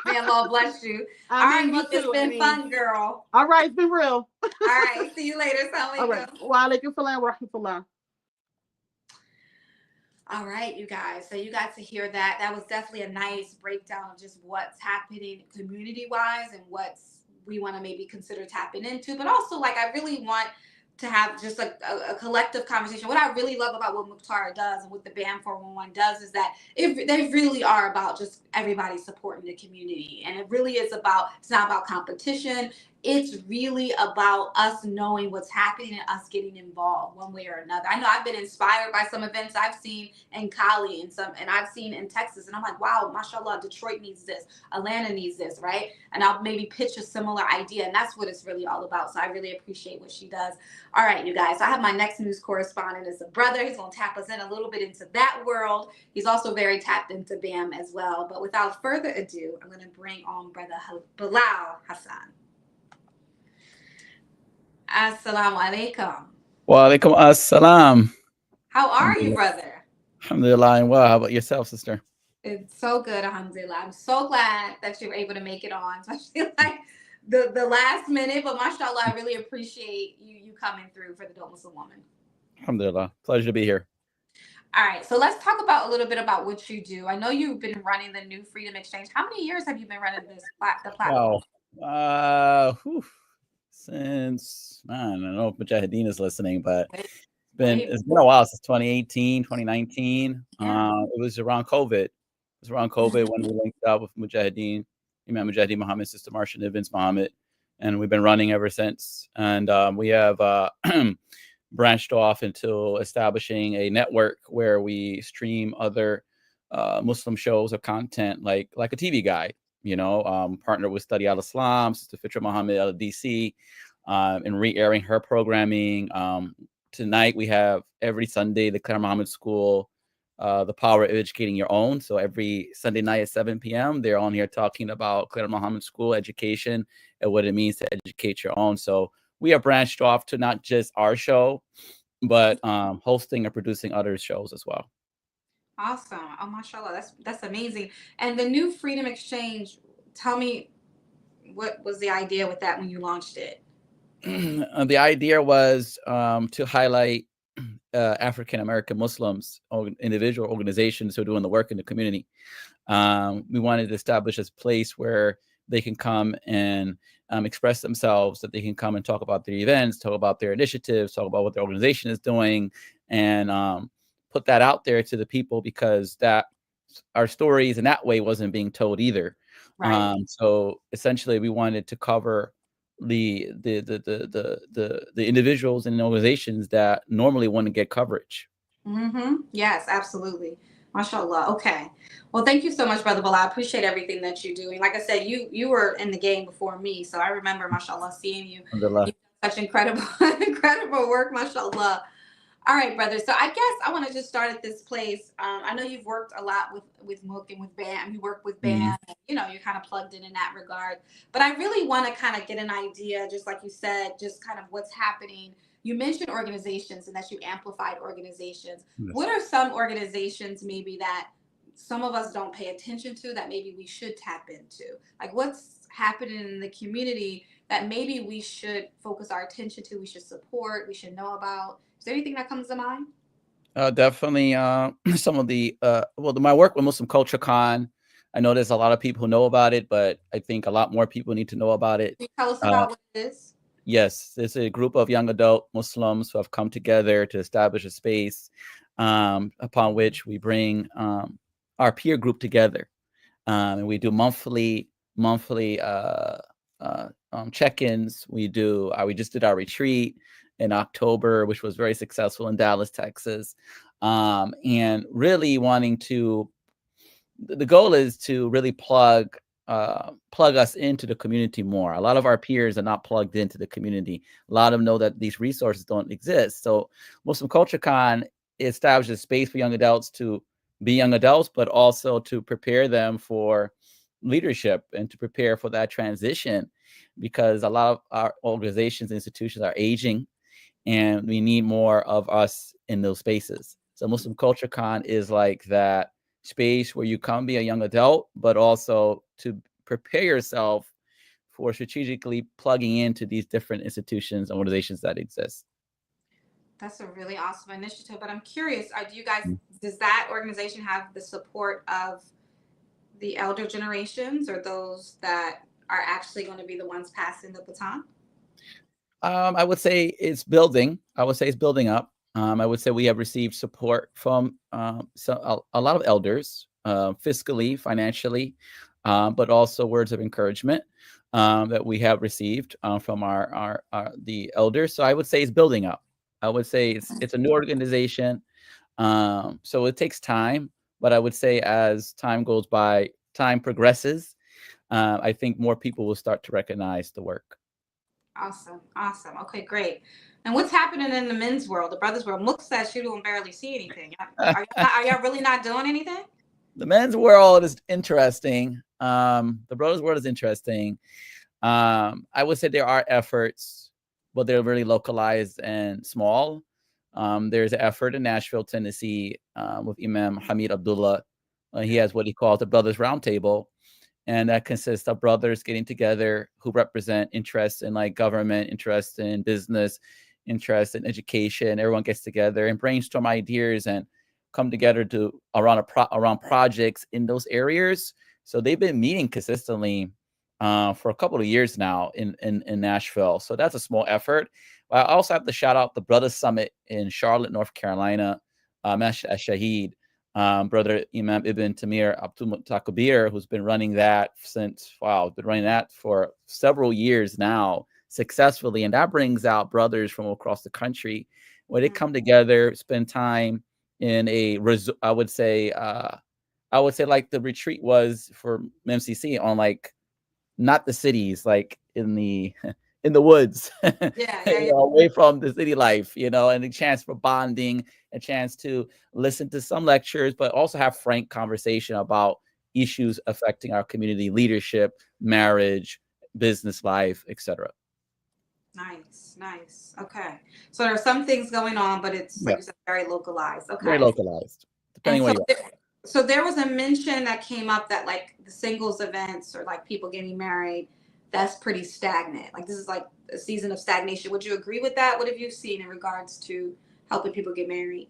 May Allah bless you. All right, look, it's been fun, girl. All right, it's been real. All right, see you later. All right. Wa alaikum salam wa rahmatullah. All right, you guys. So you got to hear that. That was definitely a nice breakdown of just what's happening community-wise and what's we want to maybe consider tapping into. But also, I really want to have just a collective conversation. What I really love about what Mukhtar does and what the BAM 411 does is that they really are about just everybody supporting the community. And it really is about, it's not about competition. It's really about us knowing what's happening and us getting involved one way or another. I know I've been inspired by some events I've seen in Cali and I've seen in Texas. And I'm like, wow, mashallah, Detroit needs this. Atlanta needs this, right? And I'll maybe pitch a similar idea. And that's what it's really all about. So I really appreciate what she does. All right, you guys. So I have my next news correspondent is a brother. He's going to tap us in a little bit into that world. He's also very tapped into BAM as well. But without further ado, I'm going to bring on Brother Bilal Hassan. Assalamu alaikum. Wa alaikum assalam. How are you, brother? Alhamdulillah, and well. How about yourself, sister? It's so good, alhamdulillah. I'm so glad that you're able to make it on, especially the last minute. But mashallah, I really appreciate you coming through for the Dope Muslim Woman. Alhamdulillah. Pleasure to be here. All right, so let's talk about a little bit about what you do. I know you've been running the New Freedom Exchange. How many years have you been running the platform? Wow. Since, man, I don't know if Mujahideen is listening, but it's been a while, since 2018, 2019. It was around COVID. When we linked up with Mujahideen, Imam Mujahideen Muhammad, Sister Marsha Nivens Muhammad, and we've been running ever since. And we have branched off into establishing a network where we stream other Muslim shows or content like a TV guide. Partner with Study Al-Islam, Sister Fitra Muhammad out of DC, and re-airing her programming. Tonight we have every Sunday the Claire Muhammad School, The Power of Educating Your Own. So every Sunday night at 7 p.m. they're on here talking about Claire Muhammad School education and what it means to educate your own. So we have branched off to not just our show, but hosting and producing other shows as well. Awesome. Oh, mashallah. That's amazing. And the New Freedom Exchange, tell me, what was the idea with that when you launched it? The idea was to highlight African-American Muslims, individual organizations who are doing the work in the community. We wanted to establish a place where they can come and express themselves, that they can come and talk about their events, talk about their initiatives, talk about what their organization is doing, and put that out there to the people, because that our stories in that way wasn't being told either. Right. So essentially we wanted to cover the individuals and organizations that normally wouldn't get coverage. Yes, absolutely. MashaAllah. Okay. Well, thank you so much, Brother Bilal. I appreciate everything that you do. And like I said, you were in the game before me. So I remember, MashaAllah, seeing you. You did such incredible work, MashaAllah. All right, brother. So I guess I want to just start at this place. I know you've worked a lot with Mook and with BAM. You work with BAM. And, you're kind of plugged in that regard. But I really want to kind of get an idea, just like you said, just kind of what's happening. You mentioned organizations and that you amplified organizations. Yes. What are some organizations maybe that some of us don't pay attention to that maybe we should tap into? Like what's happening in the community that maybe we should focus our attention to, we should support, we should know about? Is there anything that comes to mind? Definitely some of the, my work with Muslim Culture Con, I know there's a lot of people who know about it, but I think a lot more people need to know about it. Can you tell us about what it is? Yes, there's a group of young adult Muslims who have come together to establish a space upon which we bring our peer group together. And we do monthly check-ins. We just did our retreat in October, which was very successful in Dallas, Texas. And really wanting to, the goal is to really plug us into the community more. A lot of our peers are not plugged into the community. A lot of them know that these resources don't exist. So Muslim Culture Con establishes space for young adults to be young adults, but also to prepare them for leadership and to prepare for that transition, because a lot of our organizations and institutions are aging and we need more of us in those spaces. So Muslim Culture Con is like that space where you come be a young adult, but also to prepare yourself for strategically plugging into these different institutions and organizations that exist. That's a really awesome initiative. But I'm curious, does that organization have the support of the elder generations, or those that are actually going to be the ones passing the baton? I would say it's building. I would say it's building up. I would say we have received support from a lot of elders, fiscally, financially, but also words of encouragement that we have received from the elders. So I would say it's building up. I would say it's a new organization, so it takes time. But I would say as time goes by, time progresses, I think more people will start to recognize the work. Awesome. Okay, great. And what's happening in the men's world, the brothers world? Mook says you don't barely see anything. Are y'all really not doing anything? The men's world is interesting. The brothers world is interesting. I would say there are efforts, but they're really localized and small. There's an effort in Nashville, Tennessee, with Imam Hamid Abdullah. He has what he calls the Brothers Roundtable. And that consists of brothers getting together who represent interests in like government, interest in business, interest in education. Everyone gets together and brainstorm ideas and come together to around projects in those areas. So they've been meeting consistently for a couple of years now in Nashville. So that's a small effort. But I also have to shout out the Brothers Summit in Charlotte, North Carolina, Shahid. Brother Imam Ibn Tamir Abdul Takabir, who's been running that for several years now successfully. And that brings out brothers from across the country where they come together, spend time in I would say like the retreat was for MCC on like, not the cities, like in the woods, away from the city life, and a chance for bonding, a chance to listen to some lectures, but also have frank conversation about issues affecting our community, leadership, marriage, business life, etc. Nice. Okay. So there are some things going on, but it's like you said, very localized. Okay. Very localized, depending where you are. So there was a mention that came up that like the singles events or like people getting married, that's pretty stagnant. Like this is like a season of stagnation. Would you agree with that? What have you seen in regards to helping people get married?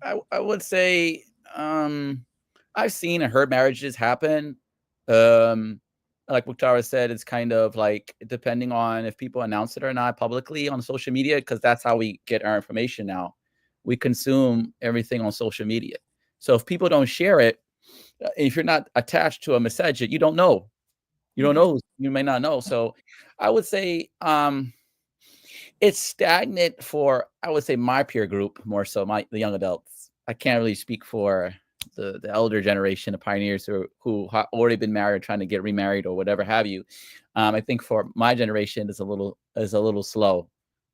I would say I've seen and heard marriages happen. Like Mukhtar said, it's kind of like depending on if people announce it or not publicly on social media, because that's how we get our information now. We consume everything on social media. So if people don't share it, if you're not attached to a message, you don't know. You don't know. You may not know. So I would say it's stagnant for, I would say, my peer group more so, the young adults. I can't really speak for the elder generation, the pioneers who have already been married, or trying to get remarried or whatever have you. I think for my generation is a little slow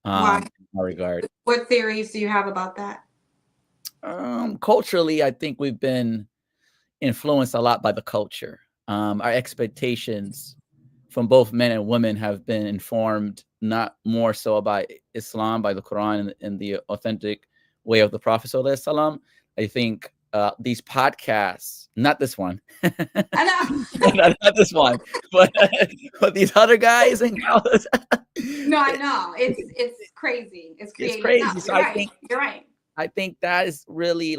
in that regard. What theories do you have about that? Culturally, I think we've been influenced a lot by the culture. Our expectations from both men and women have been informed not more so by Islam, by the Quran and the authentic way of the Prophet Salam. I think these podcasts, not this one, I know. not this one, but these other guys and girls. No, I know. It's crazy. It's creative. It's crazy. No, so you're right. I think that is really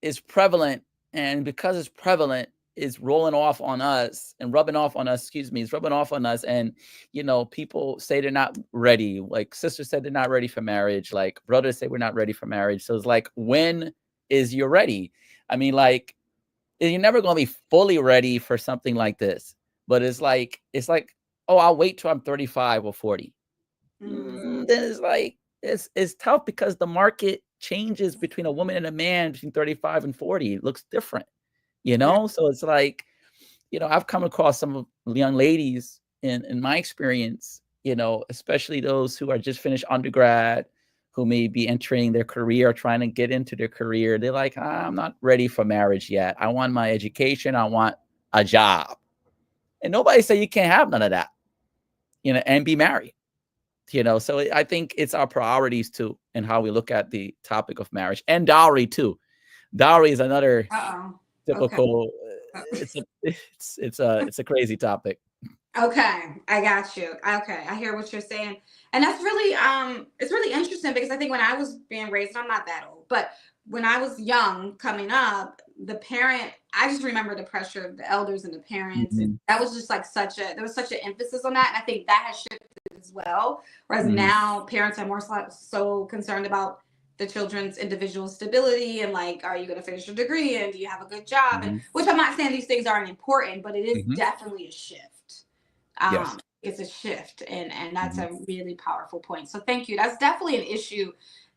is prevalent, and because it's prevalent, is rolling off on us and rubbing off on us. It's rubbing off on us, and people say they're not ready. Like sisters said they're not ready for marriage. Like brothers say we're not ready for marriage. So it's like, when is you ready? I mean, like you're never going to be fully ready for something like this. But it's like, oh, I'll wait till I'm 35 or 40. Then it's like, it's tough because the market changes between a woman and a man between 35 and 40. It looks different, you know? So it's like, you know, I've come across some young ladies in my experience, you know, especially those who are just finished undergrad, who may be entering their career, trying to get into their career. They're like, I'm not ready for marriage yet. I want my education. I want a job. And nobody said you can't have none of that, you know, and be married, you know. So I think it's our priorities too, and how we look at the topic of marriage, and dowry too. Dowry is another typical. Okay. It's a crazy topic. Okay, I got you. Okay, I hear what you're saying. And that's really it's really interesting because I think when I was being raised, I'm not that old, but when I was young coming up, I just remember the pressure of the elders and the parents. And that was just like there was such an emphasis on that. And I think that has shifted as well. Whereas now parents are more so concerned about the children's individual stability and like, are you going to finish your degree and do you have a good job? And which I'm not saying these things aren't important, but it is definitely a shift. Yes. It's a shift, and that's a really powerful point. So thank you. That's definitely an issue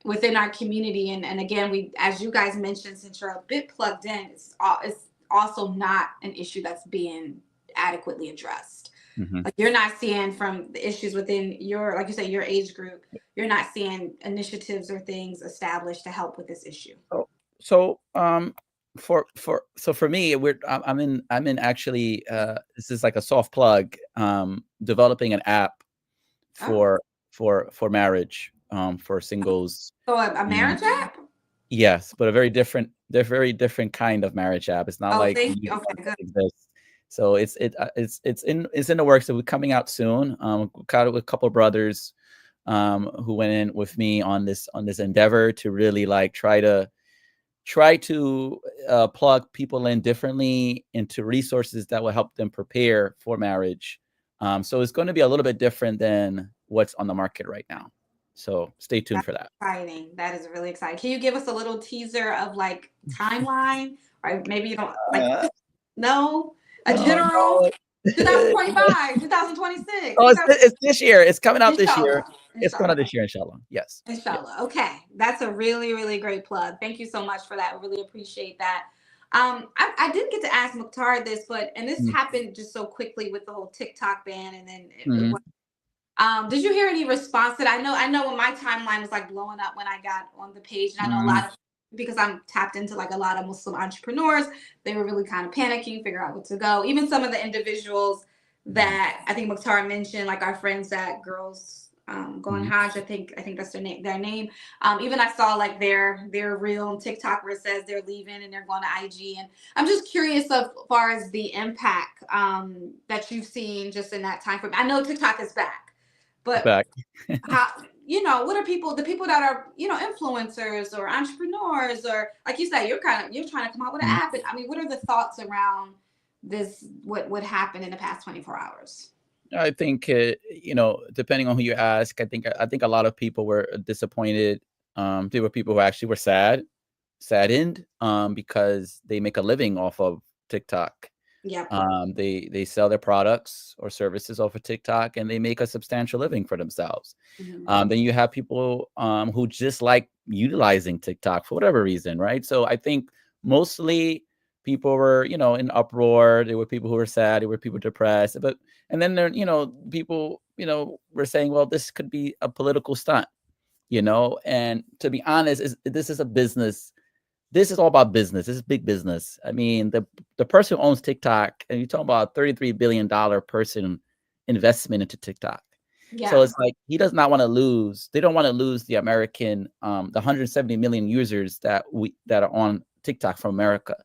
within our community. And again, we, as you guys mentioned, since you're a bit plugged in, it's also not an issue that's being adequately addressed. Like you're not seeing from the issues within your, like you say, your age group, you're not seeing initiatives or things established to help with this issue. So for me, I'm in actually this is like a soft plug, developing an app for marriage, for singles. So a marriage app? Yes, but they're very different kind of marriage app. It's not like thank you. Okay, good. Exists. So it's in the works. It'll be coming out soon. Got it with a couple of brothers who went in with me on this endeavor to really like try to plug people in differently into resources that will help them prepare for marriage. So it's going to be a little bit different than what's on the market right now. So stay tuned for that. Exciting. That is really exciting. Can you give us a little teaser of like timeline, or maybe you don't like? No, a general. 2025, 2026. Oh, it's this year. It's coming out this year. Inshallah. It's coming out this year, inshallah. Yes. Inshallah. Yes. Okay. That's a really, really great plug. Thank you so much for that. Really appreciate that. I didn't get to ask Mukhtar this, and this happened just so quickly with the whole TikTok ban, and then did you hear any response to that? I know when my timeline was like blowing up when I got on the page, and I know a lot of, because I'm tapped into like a lot of Muslim entrepreneurs, they were really kind of panicking, figure out what to go. Even some of the individuals that I think Mukhtar mentioned, like our friends at Girls Going Hajj, I think that's their name. Even I saw like their reel on TikTok where it says they're leaving and they're going to IG. And I'm just curious as far as the impact that you've seen just in that time frame. I know TikTok is back, but how, what are the people that are, influencers or entrepreneurs, or like you said, you're trying to come out with an app. I mean, what are the thoughts around this? What happened in the past 24 hours? I think, depending on who you ask, I think a lot of people were disappointed. There were people who actually were saddened, because they make a living off of TikTok. Yeah. They sell their products or services off of TikTok, and they make a substantial living for themselves. Then you have people who just like utilizing TikTok for whatever reason, right? So I think mostly people were, in uproar. There were people who were sad. There were people depressed. And then there, people, were saying, well, this could be a political stunt, And to be honest, this is a business. This is all about business. This is big business. I mean, the person who owns TikTok, and you're talking about a $33 billion person investment into TikTok. Yeah. So it's like he does not want to lose. They don't want to lose the American, the 170 million users that are on TikTok from America.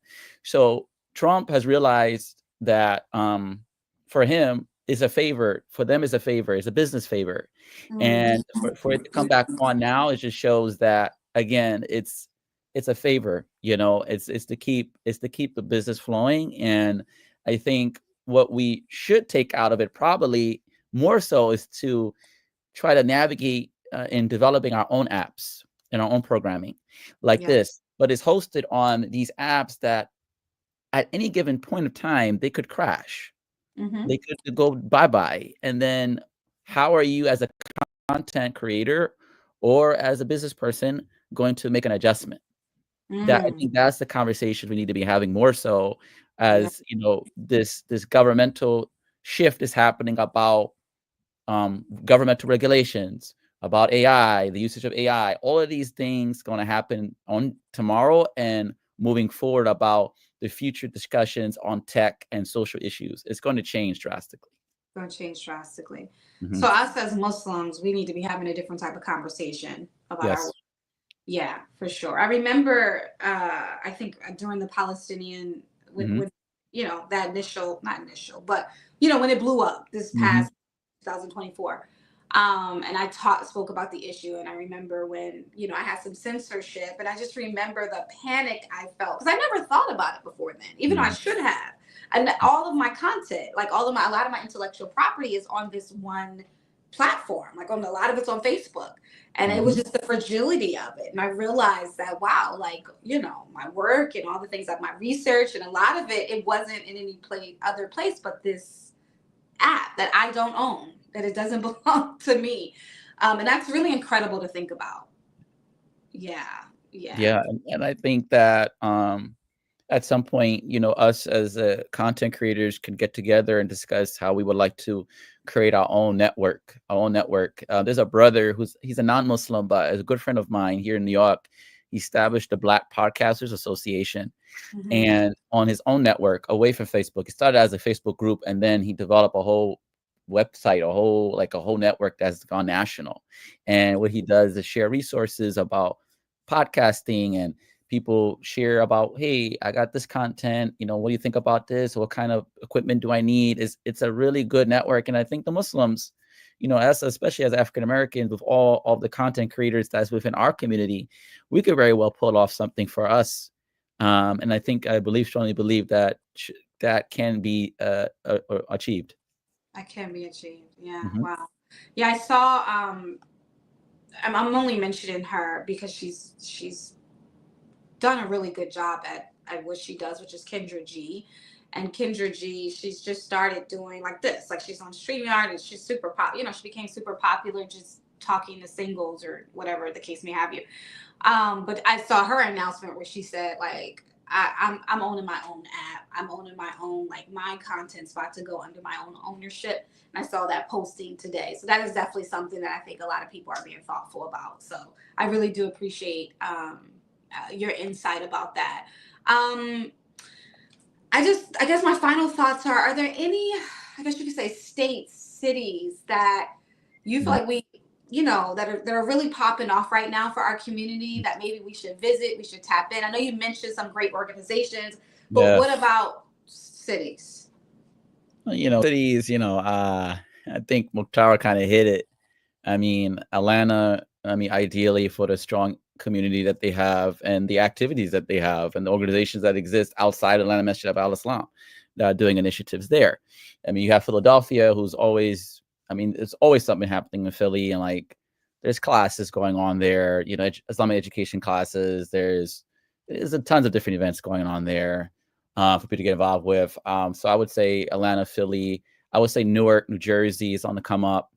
So Trump has realized that for him is a favor. For them is a favor. It's a business favor. And for it to come back on now, it just shows that, again, it's a favor, it's to keep the business flowing. And I think what we should take out of it probably more so is to try to navigate in developing our own apps and our own programming like this, but it's hosted on these apps that at any given point of time, they could crash. Mm-hmm. They could go bye-bye. And then how are you as a content creator or as a business person going to make an adjustment? That I think that's the conversation we need to be having more so as, you know, this governmental shift is happening about governmental regulations, about AI, the usage of AI, all of these things going to happen on tomorrow and moving forward about the future discussions on tech and social issues. It's going to change drastically. Going to change drastically. Mhm. So us as Muslims, we need to be having a different type of conversation about our. Yes. Yeah, for sure. I remember, I think during the Palestinian, Mhm. when you know, that initial, not initial, but you know, when it blew up this Mhm. past 2024. And I spoke about the issue, and I remember when, you know, I had some censorship, and I just remember the panic I felt because I never thought about it before then, even though I should have. And all of my content, like a lot of my intellectual property is on this one platform, like on a lot of it's on Facebook. And it was just the fragility of it. And I realized that, wow, like, you know, my work and all the things like my research and a lot of it wasn't in any other place but this app that I don't own, that it doesn't belong to me. And that's really incredible to think about. Yeah. Yeah, and I think that at some point, you know, us as content creators can get together and discuss how we would like to create our own network. There's a brother he's a non-Muslim, but is a good friend of mine here in New York. He established the Black Podcasters Association, and on his own network, away from Facebook. He started as a Facebook group, and then he developed a whole website, a whole network that's gone national. And what he does is share resources about podcasting, and people share about, hey, I got this content, you know, what do you think about this? What kind of equipment do I need? It's a really good network. And I think the Muslims, you know, especially as African Americans, with all the content creators that's within our community, we could very well pull off something for us. And I strongly believe that that can be achieved. That can be achieved. Yeah. Mhm. Wow. Yeah, I saw I'm only mentioning her because she's done a really good job at what she does, which is Kendra G. And Kendra G, she's just started doing like this, like she's on StreamYard and she's super pop. You know, she became super popular just talking to singles or whatever the case may have you. But I saw her announcement where she said like, I'm owning my own app. I'm owning my own, like my content's about to go under my own ownership. And I saw that posting today. So that is definitely something that I think a lot of people are being thoughtful about. So I really do appreciate your insight about that. I guess my final thoughts are there any, I guess you could say states, cities that you feel like we, you know, that are really popping off right now for our community that maybe we should visit, we should tap in? I know you mentioned some great organizations, but what about cities? You know, cities, you know, I think Mukhtar kind of hit it. I mean, Atlanta, I mean, ideally for the strong community that they have and the activities that they have and the organizations that exist outside Atlanta Masjid of Al-Islam that are doing initiatives there. I mean, you have Philadelphia, who's always, I mean, there's always something happening in Philly, and like there's classes going on there, you know, Islamic education classes. There's a tons of different events going on there for people to get involved with. So I would say Atlanta, Philly. I would say Newark, New Jersey is on the come up.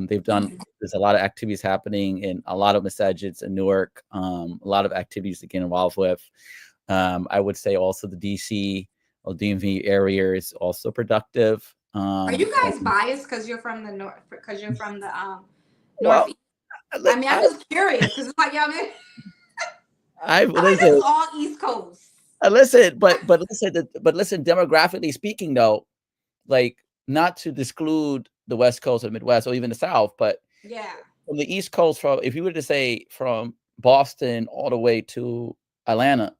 They've done, there's a lot of activities happening in a lot of masajids in Newark, a lot of activities to get involved with. I would say also the DC or DMV area is also productive. Are you guys biased because you're from the north? Because you're from the well, northeast? I mean, I'm just curious because it's like, yeah, I mean, I've I mean, this is all East Coast. Listen, but listen, demographically speaking, though, like not to exclude the West Coast or the Midwest or even the South, but yeah, from the East Coast, from if you were to say from Boston all the way to Atlanta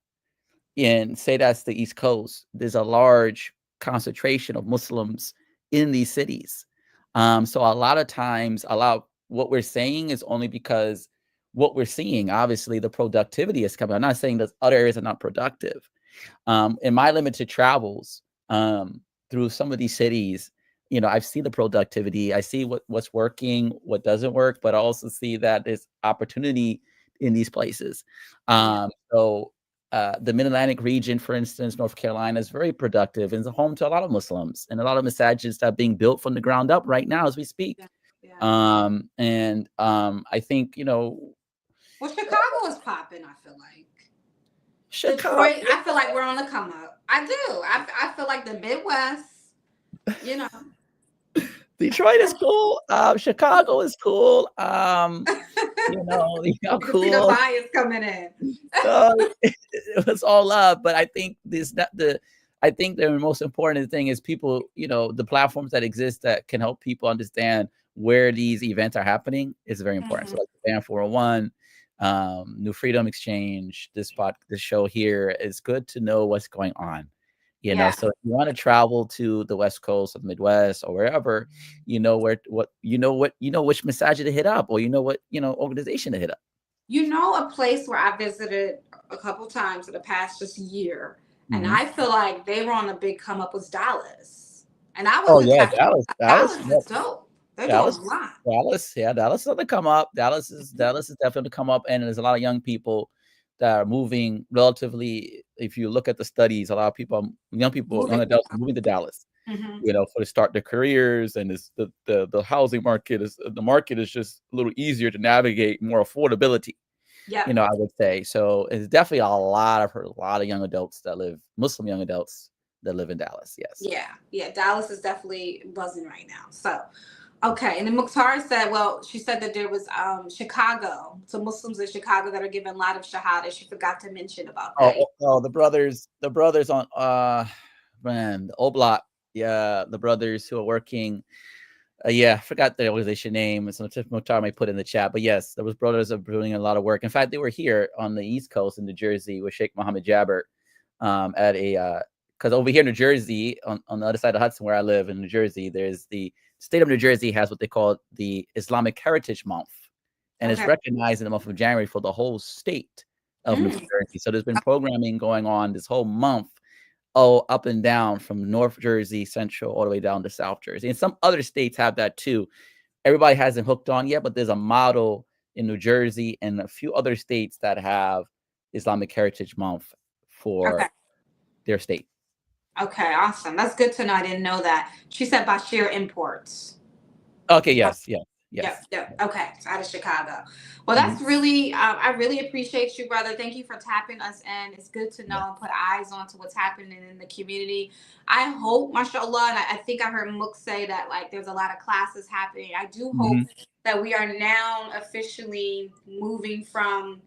and say that's the East Coast, there's a large concentration of Muslims in these cities. So a lot of times, what we're saying is only because what we're seeing, obviously, the productivity is coming. I'm not saying that other areas are not productive. In my limited travels through some of these cities, you know, I've seen the productivity. I see what's working, what doesn't work, but I also see that there's opportunity in these places. So the Mid-Atlantic region, for instance, North Carolina is very productive and is home to a lot of Muslims and a lot of masajids that are being built from the ground up right now as we speak. Yeah. I think, Well, Chicago is popping, I feel like. Chicago. Detroit, I feel like we're on the come up. I do. I feel like the Midwest, you know. Detroit is cool. Chicago is cool. You can cool. see the bias coming in. It was all love, but I think I think the most important thing is people, the platforms that exist that can help people understand where these events are happening is very important. So like the Band 401, New Freedom Exchange, this show here, is good to know what's going on. So if you want to travel to the West Coast or the Midwest or wherever, which massager to hit up, or what organization to hit up. A place where I visited a couple times in the past just year, and I feel like they were on a big come up, was Dallas. And I was Dallas is dope. They're doing a lot. Dallas is on the come up. Dallas is definitely come up, and there's a lot of young people that are moving relatively. If you look at the studies, a lot of young adults are moving to Dallas, to start their careers, and the housing market is just a little easier to navigate, more affordability. Yeah, I would say so. It's definitely a lot of young adults Muslim young adults that live in Dallas. Yes. Yeah. Dallas is definitely buzzing right now. So. Okay, and then Mukhtar said, she said that there was Chicago, so Muslims in Chicago that are giving a lot of shahada. She forgot to mention about that. The brothers on the Oblak, the brothers who are working. I forgot the organization name. So Mukhtar may put in the chat, but yes, those brothers are doing a lot of work. In fact, they were here on the East Coast in New Jersey with Sheikh Mohammed Jabber at a because over here in New Jersey, on the other side of Hudson, where I live in New Jersey, there's the state of New Jersey has what they call the Islamic Heritage Month, and it's recognized in the month of January for the whole state of New Jersey. So there's been programming going on this whole month, up and down from North Jersey, Central, all the way down to South Jersey. And some other states have that too. Everybody hasn't hooked on yet, but there's a model in New Jersey and a few other states that have Islamic Heritage Month for their state. Okay, awesome. That's good to know. I didn't know that. She said Bashir Imports. Okay, yes. Okay, so out of Chicago. Well, that's really, I really appreciate you, brother. Thank you for tapping us in. It's good to know and put eyes onto what's happening in the community. I hope, mashallah, and I think I heard Mook say that there's a lot of classes happening. I do hope that we are now officially moving from,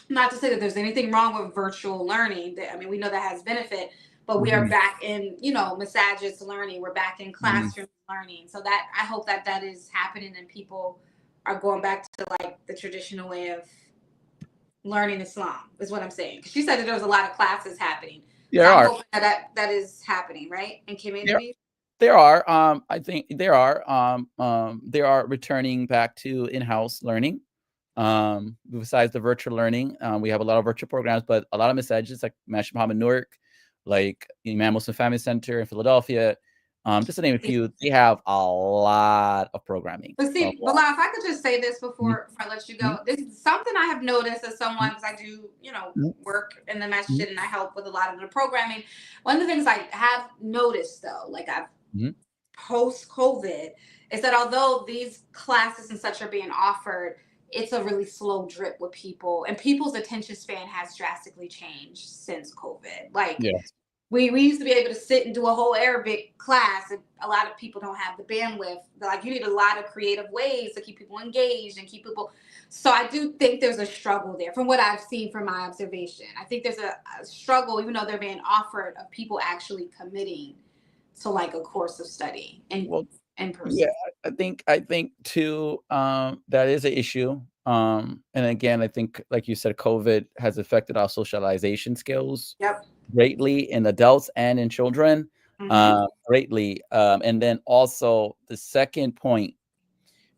not to say that there's anything wrong with virtual learning. We know that has benefit, but we are back in, massages learning. We're back in classroom learning. So that I hope that is happening and people are going back to the traditional way of learning Islam is what I'm saying. She said that there was a lot of classes happening. There I'm are. hoping that is happening, right? In communities. There are. I think there are. They are returning back to in-house learning. Besides the virtual learning, we have a lot of virtual programs, but a lot of massages like Masjid Muhammad Newark, like Imam Muslim Family Center in Philadelphia, just to name a few, they have a lot of programming. But see, Bilal, if I could just say this before I let you go, this is something I have noticed as someone, because I do, work in the masjid and I help with a lot of the programming. One of the things I have noticed though, I've post-COVID, is that although these classes and such are being offered, it's a really slow drip with people, and people's attention span has drastically changed since COVID. We used to be able to sit and do a whole Arabic class, and a lot of people don't have the bandwidth. You need a lot of creative ways to keep people engaged and keep people. So I do think there's a struggle there from what I've seen from my observation. I think there's a struggle, even though they're being offered, of people actually committing to a course of study in person. Yeah, I think too, that is an issue. And again, I think, like you said, COVID has affected our socialization skills greatly in adults and in children, greatly. And then also the second point,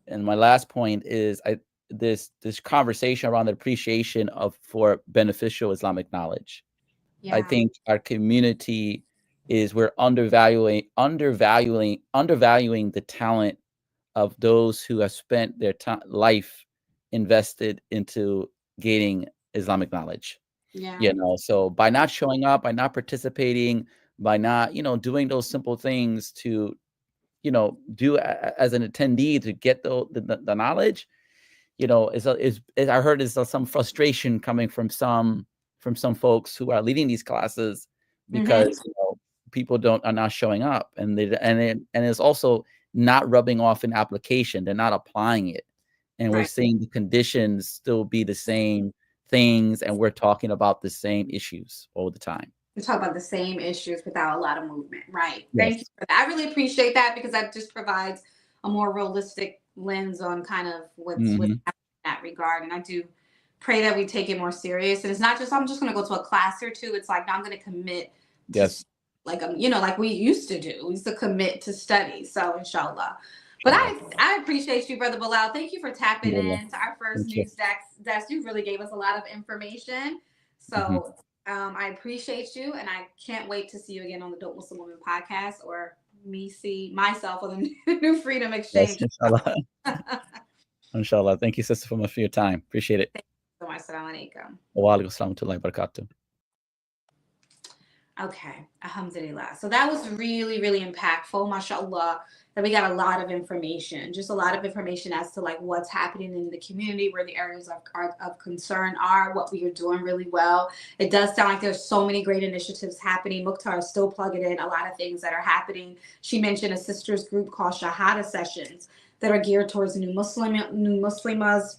and my last point is this conversation around the appreciation for beneficial Islamic knowledge. I think our community we're undervaluing the talent of those who have spent their life invested into gaining Islamic knowledge. Yeah. You know, so by not showing up, by not participating, by not, you know, doing those simple things to, you know, do as an attendee to get the knowledge, you know, is I heard is some frustration coming from some folks who are leading these classes because you know, people are not showing up, and it's also not rubbing off in application. They're not applying it, and we're seeing the conditions still be the same things, and we're talking about the same issues all the time. We talk about the same issues without a lot of movement, right? Yes. Thank you for that. I really appreciate that, because that just provides a more realistic lens on kind of what's happening in that regard. And I do pray that we take it more serious. And it's not just, I'm just going to go to a class or two. It's like, no, I'm going to commit to, like, you know, like we used to do. We used to commit to study. So inshallah. But I appreciate you, Brother Bilal. Thank you for tapping in to our first news desk. You really gave us a lot of information. So I appreciate you, and I can't wait to see you again on the Dope Muslim Woman podcast, or me see myself on the New Freedom Exchange. Yes, inshallah. Inshallah. Thank you, Sister, for your time. Appreciate it. Thank you so much. Assalamu alaikum. Wa alaikum assalam wa rahmatullahi wa barakatuh. Okay, alhamdulillah. So that was really, really impactful, mashallah, that we got a lot of information, just a lot of information as to like what's happening in the community, where the areas of concern are, what we are doing really well. It does sound like there's so many great initiatives happening. Mukhtar is still plugging in a lot of things that are happening. She mentioned a sisters group called Shahada Sessions that are geared towards new Muslimas.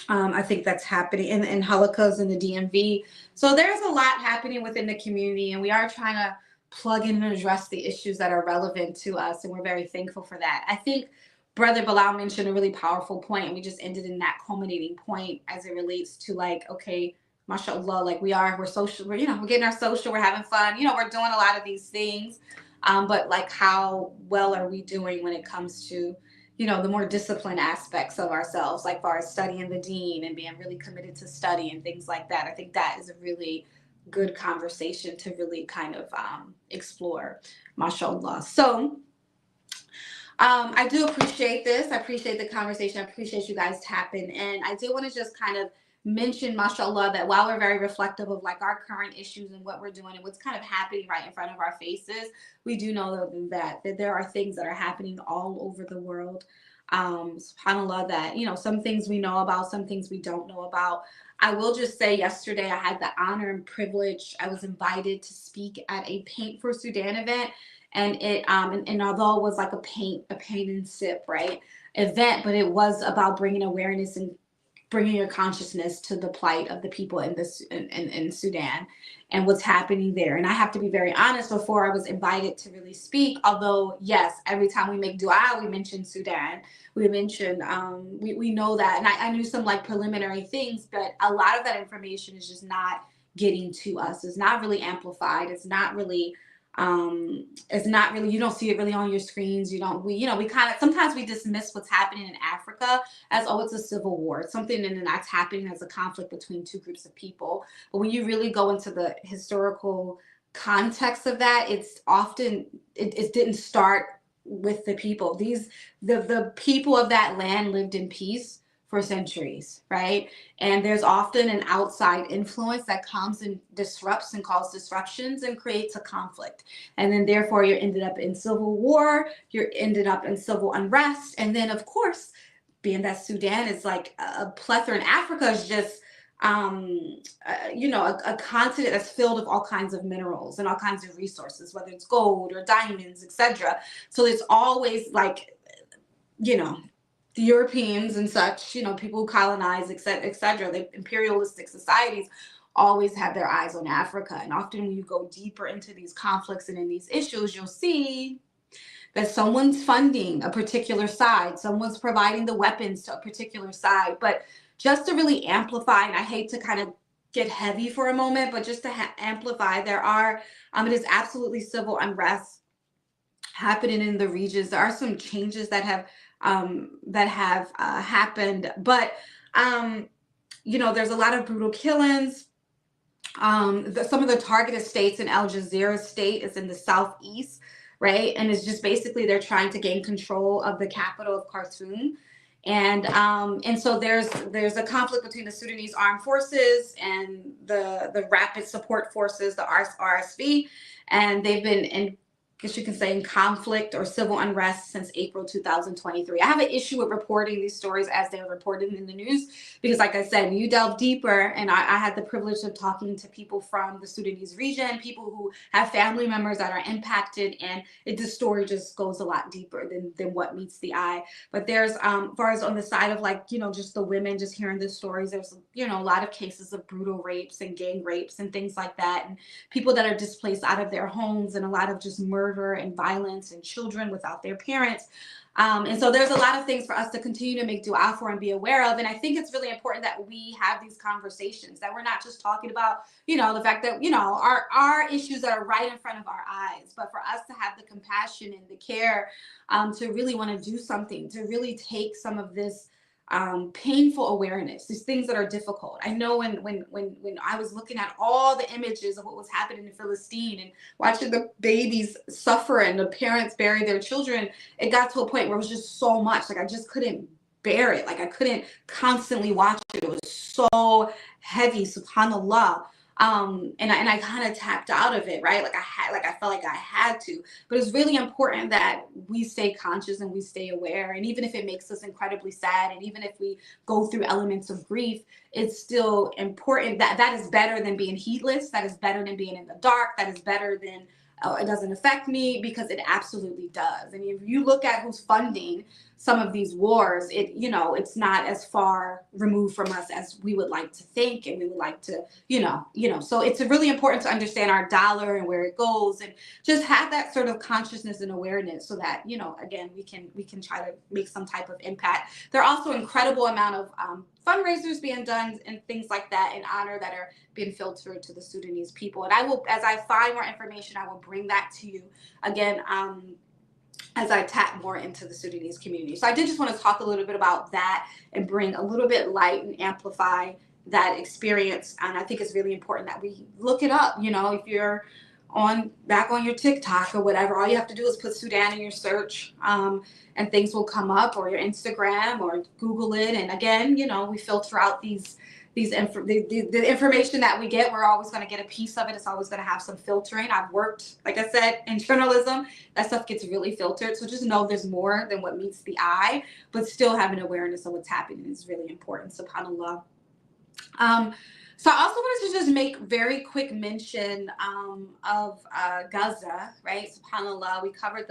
I think that's happening in halaqas in the DMV. So there's a lot happening within the community, and we are trying to plug in and address the issues that are relevant to us, and we're very thankful for that. I think Brother Bilal mentioned a really powerful point, and we just ended in that culminating point as it relates to like, okay, mashallah, like we're social, we're getting our social, we're having fun, we're doing a lot of these things, but like how well are we doing when it comes to the more disciplined aspects of ourselves, like far as studying the deen and being really committed to study and things like that. I think that is a really good conversation to really kind of explore, mashallah. So I do appreciate this. I appreciate the conversation. I appreciate you guys tapping in. I do want to just kind of mention, mashallah, that while we're very reflective of like our current issues and what we're doing and what's kind of happening right in front of our faces, we do know that there are things that are happening all over the world. SubhanAllah, that some things we know about, some things we don't know about. I will just say, yesterday I had the honor and privilege. I was invited to speak at a Paint for Sudan event, and it and although it was like a paint and sip event, but it was about bringing awareness and bringing your consciousness to the plight of the people in Sudan and what's happening there. And I have to be very honest, before I was invited to really speak, although yes, every time we make dua, we mention Sudan, we mention, we know that. And I knew some like preliminary things, but a lot of that information is just not getting to us. It's not really amplified. It's not really, you don't see it really on your screens. We kind of, sometimes we dismiss what's happening in Africa as, oh, it's a civil war. It's something that's happening as a conflict between two groups of people. But when you really go into the historical context of that, it's often, it didn't start with the people. The people of that land lived in peace for centuries, right? And there's often an outside influence that comes and disrupts and causes disruptions and creates a conflict. And then therefore you're ended up in civil war, you're ended up in civil unrest. And then of course, being that Sudan is like a plethora, and Africa is just, a continent that's filled with all kinds of minerals and all kinds of resources, whether it's gold or diamonds, etc. So it's always like, the Europeans and such, people who colonize, et cetera, the imperialistic societies always have their eyes on Africa. And often when you go deeper into these conflicts and in these issues, you'll see that someone's funding a particular side, someone's providing the weapons to a particular side. But just to really amplify, and I hate to kind of get heavy for a moment, but just to amplify, there are, it is absolutely civil unrest happening in the regions. There are some changes that have happened, but there's a lot of brutal killings. Some of the targeted states in Al Jazeera state is in the southeast, right? And it's just basically they're trying to gain control of the capital of Khartoum. And so there's a conflict between the Sudanese armed forces and the Rapid Support Forces, the RSV, and they've been in, I guess you can say, in conflict or civil unrest since April 2023. I have an issue with reporting these stories as they're reported in the news because, like I said, when you delve deeper, and I had the privilege of talking to people from the Sudanese region, people who have family members that are impacted, and the story just goes a lot deeper than what meets the eye. But there's, as far as on the side of, like, just the women, just hearing the stories, there's, a lot of cases of brutal rapes and gang rapes and things like that, and people that are displaced out of their homes, and a lot of just murder and violence and children without their parents. And so there's a lot of things for us to continue to make dua for and be aware of. And I think it's really important that we have these conversations, that we're not just talking about, the fact that, our issues that are right in front of our eyes, but for us to have the compassion and the care to really want to do something, to really take some of this painful awareness, these things that are difficult. I know when I was looking at all the images of what was happening in Palestine and watching the babies suffer and the parents bury their children, it got to a point where it was just so much, like I just couldn't bear it. Like I couldn't constantly watch it. It was so heavy, subhanallah. And I kind of tapped out of it, right? I felt like I had to, but it's really important that we stay conscious and we stay aware. And even if it makes us incredibly sad, and even if we go through elements of grief, it's still important that is better than being heedless. That is better than being in the dark. That is better than, oh, it doesn't affect me, because it absolutely does. And if you look at who's funding some of these wars, it's not as far removed from us as we would like to think, and we would like to, so it's really important to understand our dollar and where it goes, and just have that sort of consciousness and awareness, so that, again, we can try to make some type of impact. There are also incredible amount of fundraisers being done and things like that in honor that are being filtered to the Sudanese people. And I will, as I find more information, I will bring that to you again, as I tap more into the Sudanese community. So I did just want to talk a little bit about that and bring a little bit light and amplify that experience. And I think it's really important that we look it up. If you're back on your TikTok or whatever, all you have to do is put Sudan in your search, and things will come up, or your Instagram, or Google it. And again, we filter out the information that we get. We're always going to get a piece of it. It's always going to have some filtering. I've worked, like I said, in journalism. That stuff gets really filtered. So just know there's more than what meets the eye, but still having awareness of what's happening is really important, subhanAllah. So I also wanted to just make very quick mention of Gaza, right? SubhanAllah, we covered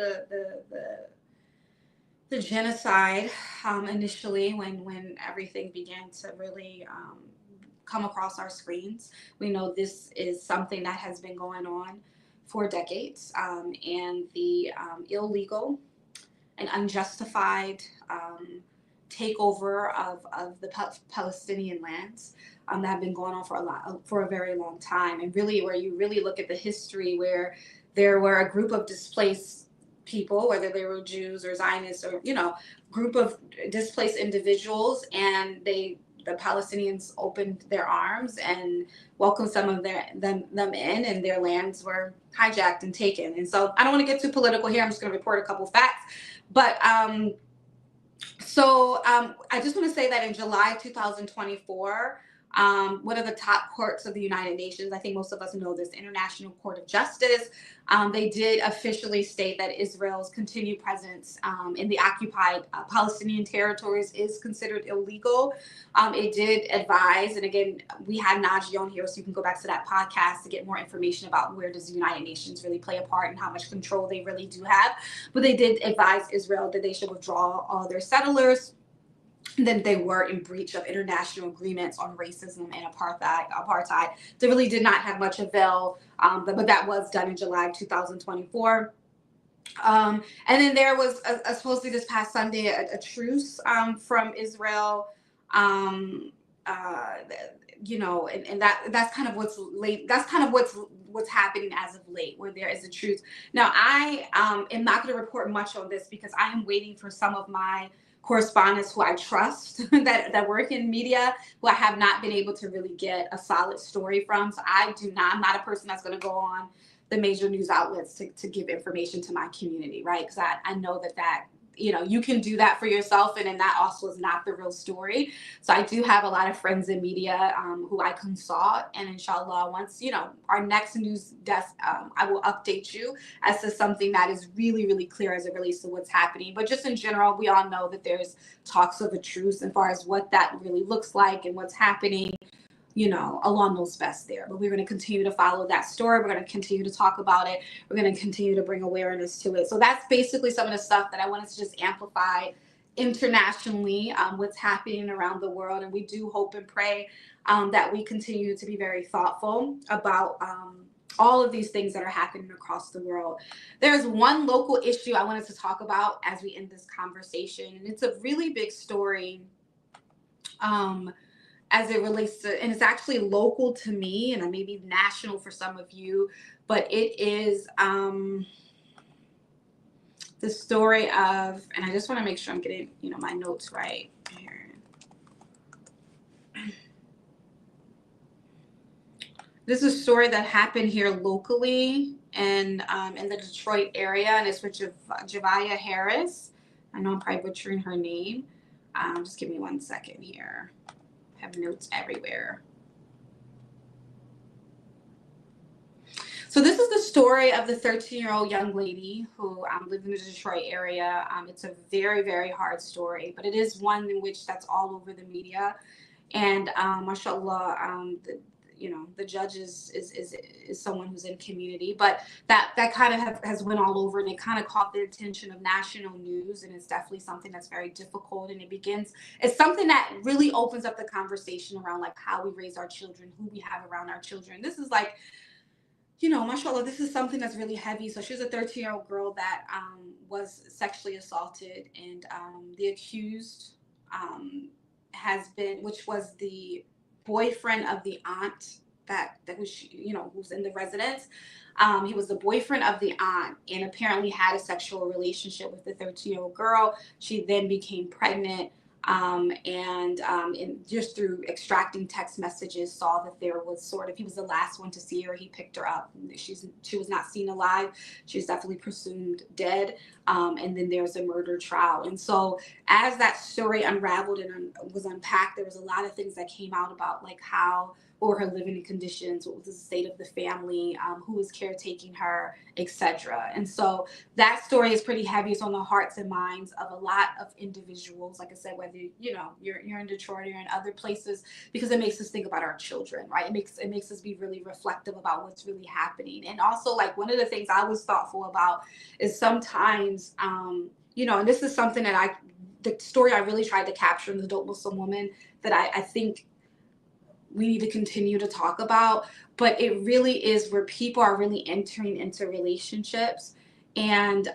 the genocide initially when everything began to really come across our screens. We know this is something that has been going on for decades, and the illegal and unjustified takeover of the Palestinian lands that have been going on for a very long time. And really, where you really look at the history, where there were a group of displaced people, whether they were Jews or Zionists, or group of displaced individuals, and the Palestinians opened their arms and welcomed some of them in, and their lands were hijacked and taken. And so I don't want to get too political here. I'm just going to report a couple facts, but I just want to say that in July 2024, one of the top courts of the United Nations, I think most of us know this, International Court of Justice, they did officially state that Israel's continued presence in the occupied Palestinian territories is considered illegal. It did advise, and again, we had Najee on here, so you can go back to that podcast to get more information about where does the United Nations really play a part and how much control they really do have. But they did advise Israel that they should withdraw all their settlers, that they were in breach of international agreements on racism and apartheid. They really did not have much avail, but that was done in July 2024. And then there was supposedly this past Sunday a truce from Israel, and that's kind of what's late. That's kind of what's happening as of late, where there is a truce. Now, I am not going to report much on this because I am waiting for some of my correspondents who I trust that work in media, who I have not been able to really get a solid story from. So I'm not a person that's going to go on the major news outlets to give information to my community, right? Because I know that you can do that for yourself, and then that also is not the real story. So I do have a lot of friends in media who I consult, and inshallah, once our next news desk, I will update you as to something that is really, really clear as it relates to what's happening. But just in general, we all know that there's talks of a truce as far as what that really looks like and what's happening, along those best there. But we're going to continue to follow that story. We're going to continue to talk about it. We're going to continue to bring awareness to it. So that's basically some of the stuff that I wanted to just amplify internationally, what's happening around the world. And we do hope and pray that we continue to be very thoughtful about all of these things that are happening across the world. There's one local issue I wanted to talk about as we end this conversation. And it's a really big story as it relates to, and it's actually local to me and maybe national for some of you, but it is the story of, and I just want to make sure I'm getting, my notes right here. This is a story that happened here locally and in the Detroit area, and it's with Javia Harris. I know I'm probably butchering her name. Just give me 1 second here. I have notes everywhere. So this is the story of the 13-year-old young lady who lived in the Detroit area. It's a very, very hard story, but it is one in which that's all over the media. And mashallah, the judge is someone who's in community, but that kind of has went all over, and it kind of caught the attention of national news, and it's definitely something that's very difficult. And it's something that really opens up the conversation around like how we raise our children, who we have around our children. This is like, mashallah, this is something that's really heavy. So she's a 13-year-old girl that was sexually assaulted, and the accused has been, which was the boyfriend of the aunt that was, who's in the residence. He was the boyfriend of the aunt and apparently had a sexual relationship with the 13-year-old girl. She then became pregnant and just through extracting text messages saw that there was he was the last one to see her. He picked her up. She was not seen alive. She was definitely presumed dead. And then there's a murder trial. And so as that story unraveled and was unpacked, there was a lot of things that came out about like what were her living conditions, what was the state of the family, who was caretaking her, etc. And so that story is pretty heavy. It's on the hearts and minds of a lot of individuals. Like I said, whether you're in Detroit or in other places, because it makes us think about our children, right? It makes us be really reflective about what's really happening. And also, like, one of the things I was thoughtful about is sometimes, and this is something that the story I really tried to capture in the Dope Muslim Woman that I think we need to continue to talk about, but it really is where people are really entering into relationships and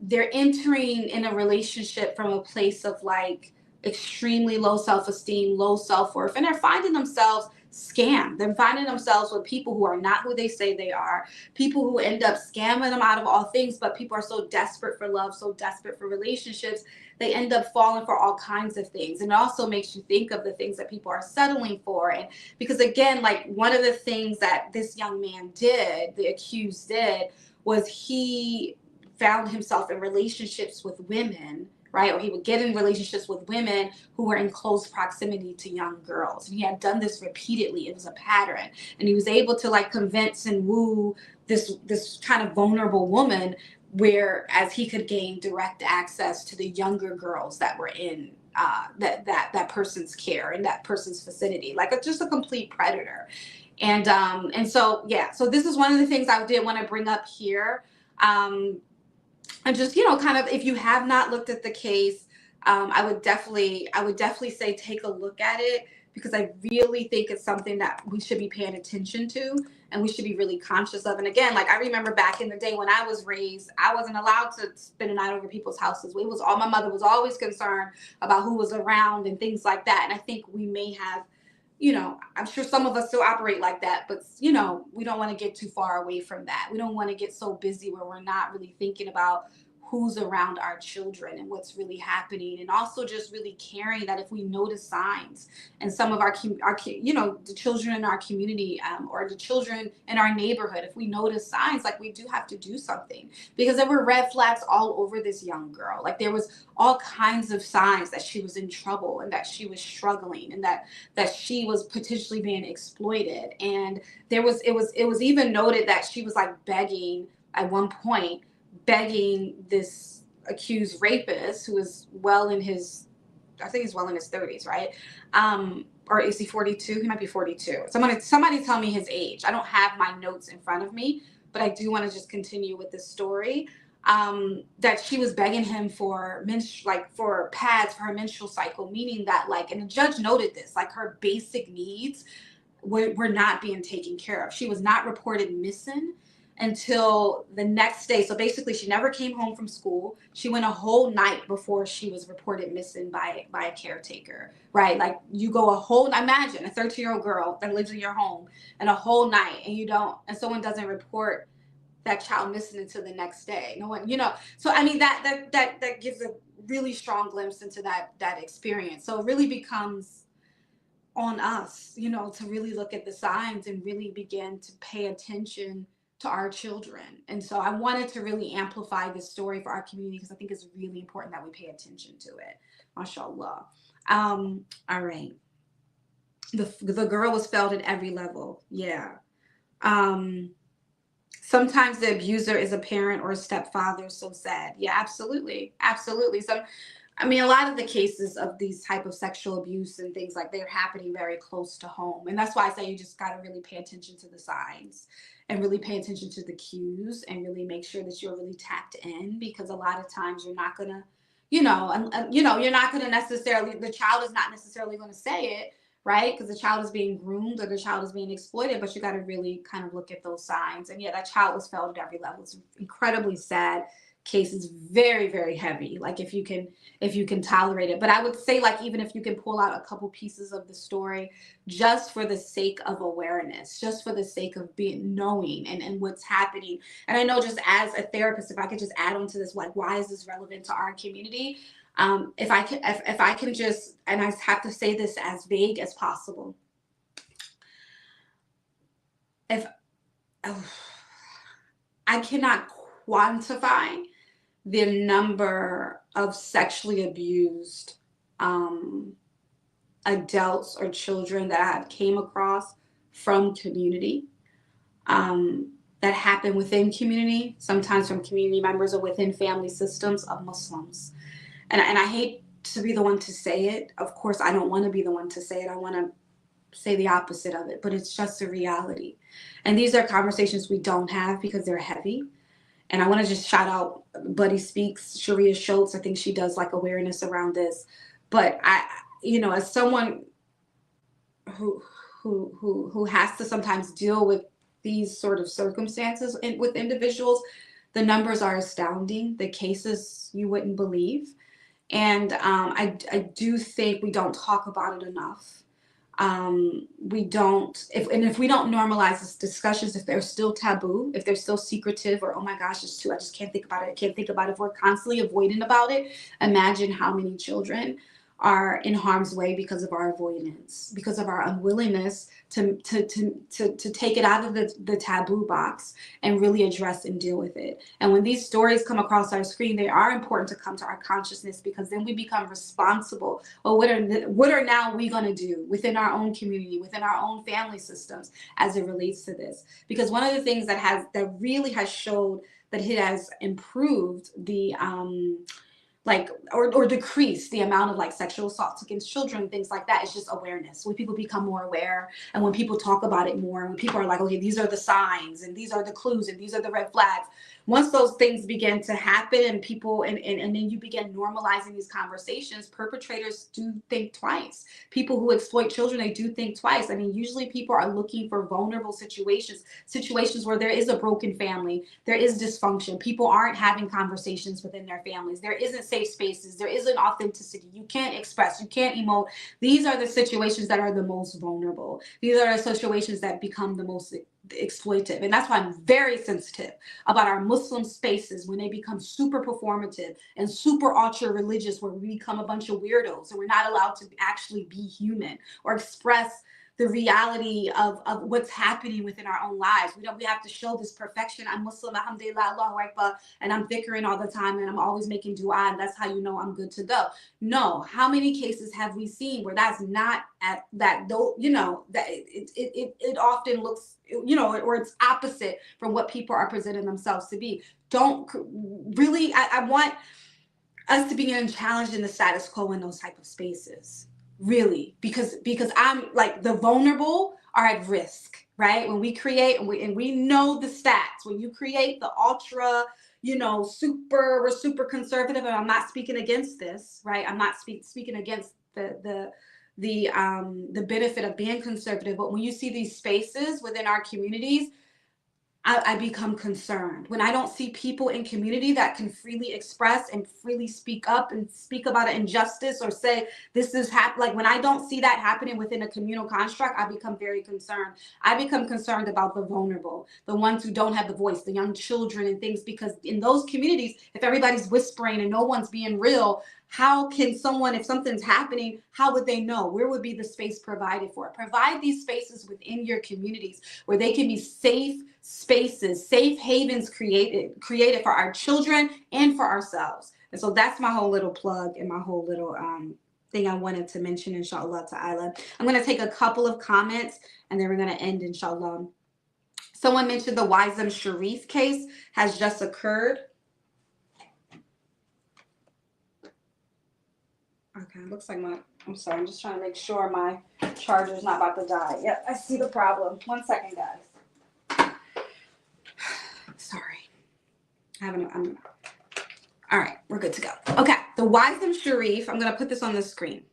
they're entering in a relationship from a place of like extremely low self-esteem, low self-worth, and they're finding themselves scammed. They're finding themselves with people who are not who they say they are, people who end up scamming them out of all things, but people are so desperate for love, so desperate for relationships, they end up falling for all kinds of things. And it also makes you think of the things that people are settling for. And because again, like one of the things that this young man did, the accused did, was he found himself in relationships with women, right? Or he would get in relationships with women who were in close proximity to young girls. And he had done this repeatedly. It was a pattern. And he was able to like convince and woo this kind of vulnerable woman, whereas he could gain direct access to the younger girls that were in that person's care and that person's vicinity, like just a complete predator. And so, yeah, so this is one of the things I did want to bring up here. And just, kind of, if you have not looked at the case, I would definitely say take a look at it, because I really think it's something that we should be paying attention to and we should be really conscious of. And again, like I remember back in the day when I was raised, I wasn't allowed to spend a night over people's houses. My mother was always concerned about who was around and things like that. And I think we may have, I'm sure some of us still operate like that, but, we don't want to get too far away from that. We don't want to get so busy where we're not really thinking about who's around our children and what's really happening, and also just really caring that if we notice signs and some of our the children in our community, or the children in our neighborhood, if we notice signs, like, we do have to do something, because there were red flags all over this young girl. Like, there was all kinds of signs that she was in trouble and that she was struggling and that she was potentially being exploited. And it was even noted that she was like begging at one point, begging this accused rapist, who was well in his, I think he's well in his 30s, right? Or is he 42? He might be 42. Somebody tell me his age. I don't have my notes in front of me, but I do want to just continue with this story. That she was begging him for for pads for her menstrual cycle, meaning that, like, and the judge noted this, like, her basic needs were not being taken care of. She was not reported missing until the next day. So basically, she never came home from school. She went a whole night before she was reported missing by a caretaker, right? Like, you go a whole, imagine a 13-year-old girl that lives in your home and a whole night, and someone doesn't report that child missing until the next day. No one, So I mean, that gives a really strong glimpse into that experience. So it really becomes on us, to really look at the signs and really begin to pay attention to our children. And so I wanted to really amplify this story for our community, because I think it's really important that we pay attention to it. MashaAllah. All right. The girl was failed at every level. Yeah. Sometimes the abuser is a parent or a stepfather. So sad. Yeah, absolutely. Absolutely. A lot of the cases of these type of sexual abuse and things, like, they're happening very close to home. And that's why I say you just got to really pay attention to the signs and really pay attention to the cues and really make sure that you're really tapped in, because a lot of times you're not going to, you're not going to necessarily, the child is not necessarily going to say it, right? Because the child is being groomed or the child is being exploited, but you got to really kind of look at those signs. And yeah, that child was failed at every level. It's incredibly sad case. Is very, very heavy. Like, if you can tolerate it. But I would say, like, even if you can pull out a couple pieces of the story, just for the sake of awareness, just for the sake of knowing and what's happening. And I know, just as a therapist, if I could just add on to this, like, why is this relevant to our community? If I can just, and I have to say this as vague as possible. I cannot quantify the number of sexually abused adults or children that I have came across from community, that happen within community, sometimes from community members or within family systems of Muslims. And I hate to be the one to say it. Of course, I don't want to be the one to say it. I want to say the opposite of it, but it's just a reality. And these are conversations we don't have because they're heavy. And I want to just shout out Buddy Speaks, Sharia Schultz. I think she does, like, awareness around this. But I, as someone who has to sometimes deal with these sort of circumstances with individuals, the numbers are astounding. The cases you wouldn't believe. And I do think we don't talk about it enough. If we don't normalize these discussions, if they're still taboo, if they're still secretive, or, oh my gosh, it's too, I just can't think about it. I can't think about it. If we're constantly avoiding about it, imagine how many children are in harm's way because of our avoidance, because of our unwillingness to take it out of the taboo box and really address and deal with it. And when these stories come across our screen, they are important to come to our consciousness, because then we become responsible. Well, what are now we going to do within our own community, within our own family systems as it relates to this? Because one of the things that really has showed that it has improved the or decrease the amount of, like, sexual assaults against children, things like that. It's just awareness. When people become more aware, and when people talk about it more, and when people are like, okay, these are the signs, and these are the clues, and these are the red flags. Once those things begin to happen, and people, and then you begin normalizing these conversations, perpetrators do think twice. People who exploit children, they do think twice. I mean, usually people are looking for vulnerable situations where there is a broken family, there is dysfunction. People aren't having conversations within their families. There isn't safe spaces. There isn't authenticity. You can't express. You can't emote. These are the situations that are the most vulnerable. These are the situations that become the most exploitative. And that's why I'm very sensitive about our Muslim spaces when they become super performative and super ultra religious, where we become a bunch of weirdos and we're not allowed to actually be human or express the reality of what's happening within our own lives. We have to show this perfection. I'm Muslim, alhamdulillah, Allahu Akbar, and I'm dhikring all the time and I'm always making dua, and that's how you know I'm good to go. No, how many cases have we seen where that's not at that, though, you know, that it often looks, you know, or it's opposite from what people are presenting themselves to be. Don't really, I want us to be challenged in the status quo in those type of spaces. Really, because I'm like, the vulnerable are at risk, right? When we create, and we know the stats, when you create the ultra, you know, we're super conservative, and I'm not speaking against this, right? I'm not speaking against the benefit of being conservative, but when you see these spaces within our communities, I become concerned when I don't see people in community that can freely express and freely speak up and speak about an injustice or say this is like, when I don't see that happening within a communal construct, I become very concerned. I become concerned about the vulnerable, the ones who don't have the voice, the young children and things, because in those communities, if everybody's whispering and no one's being real, how can someone, if something's happening, how would they know? Where would be the space provided for it? Provide these spaces within your communities where they can be safe spaces, safe havens created for our children and for ourselves. And so that's my whole little plug and my whole little thing I wanted to mention, inshallah ta'ala. I'm going to take a couple of comments and then we're going to end, inshallah. Someone mentioned the Wisem Sharif case has just occurred. Okay, it looks like I'm sorry, I'm just trying to make sure my charger's not about to die. Yep, I see the problem. 1 second, guys. Sorry. All right, we're good to go. Okay, the Wisem Sharif, I'm going to put this on the screen.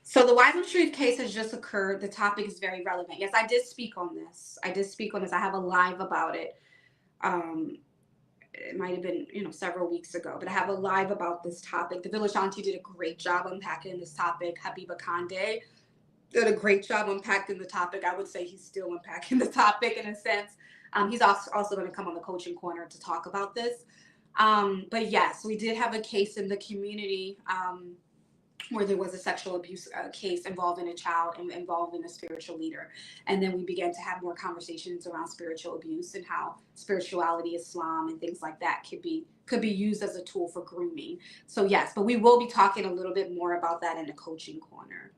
So the Wisem Sharif case has just occurred. The topic is very relevant. Yes, I did speak on this. I have a live about it. It might have been, you know, several weeks ago, but I have a live about this topic. The Village Auntie did a great job unpacking this topic. Habiba Kande did a great job unpacking the topic. I would say he's still unpacking the topic in a sense. He's also going to come on the coaching corner to talk about this. But yes, we did have a case in the community where there was a sexual abuse case involving a child and involving a spiritual leader. And then we began to have more conversations around spiritual abuse and how spirituality, Islam, and things like that could be used as a tool for grooming. So yes, but we will be talking a little bit more about that in the coaching corner.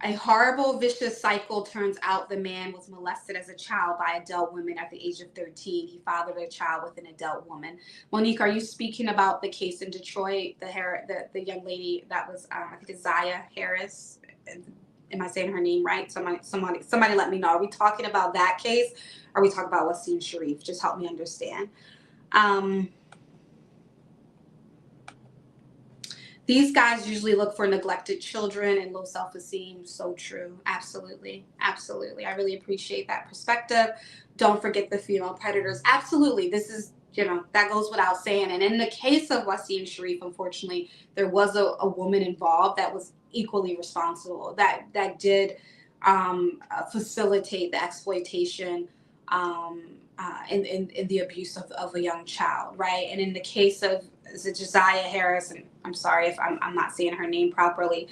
A horrible, vicious cycle. Turns out the man was molested as a child by adult women at the age of 13. He fathered a child with an adult woman. Monique, are you speaking about the case in Detroit, the young lady that was, I think it's Zaya Harris? Am I saying her name right? Somebody let me know. Are we talking about that case? Or are we talking about Wisem Sharif? Just help me understand. These guys usually look for neglected children and low self-esteem. So true. Absolutely. Absolutely. I really appreciate that perspective. Don't forget the female predators. Absolutely. This is, you know, that goes without saying. And in the case of Wisem Sharif, unfortunately, there was a woman involved that was equally responsible, that did facilitate the exploitation in the abuse of a young child, right? And in the case of Josiah Harris, and I'm sorry if I'm not saying her name properly,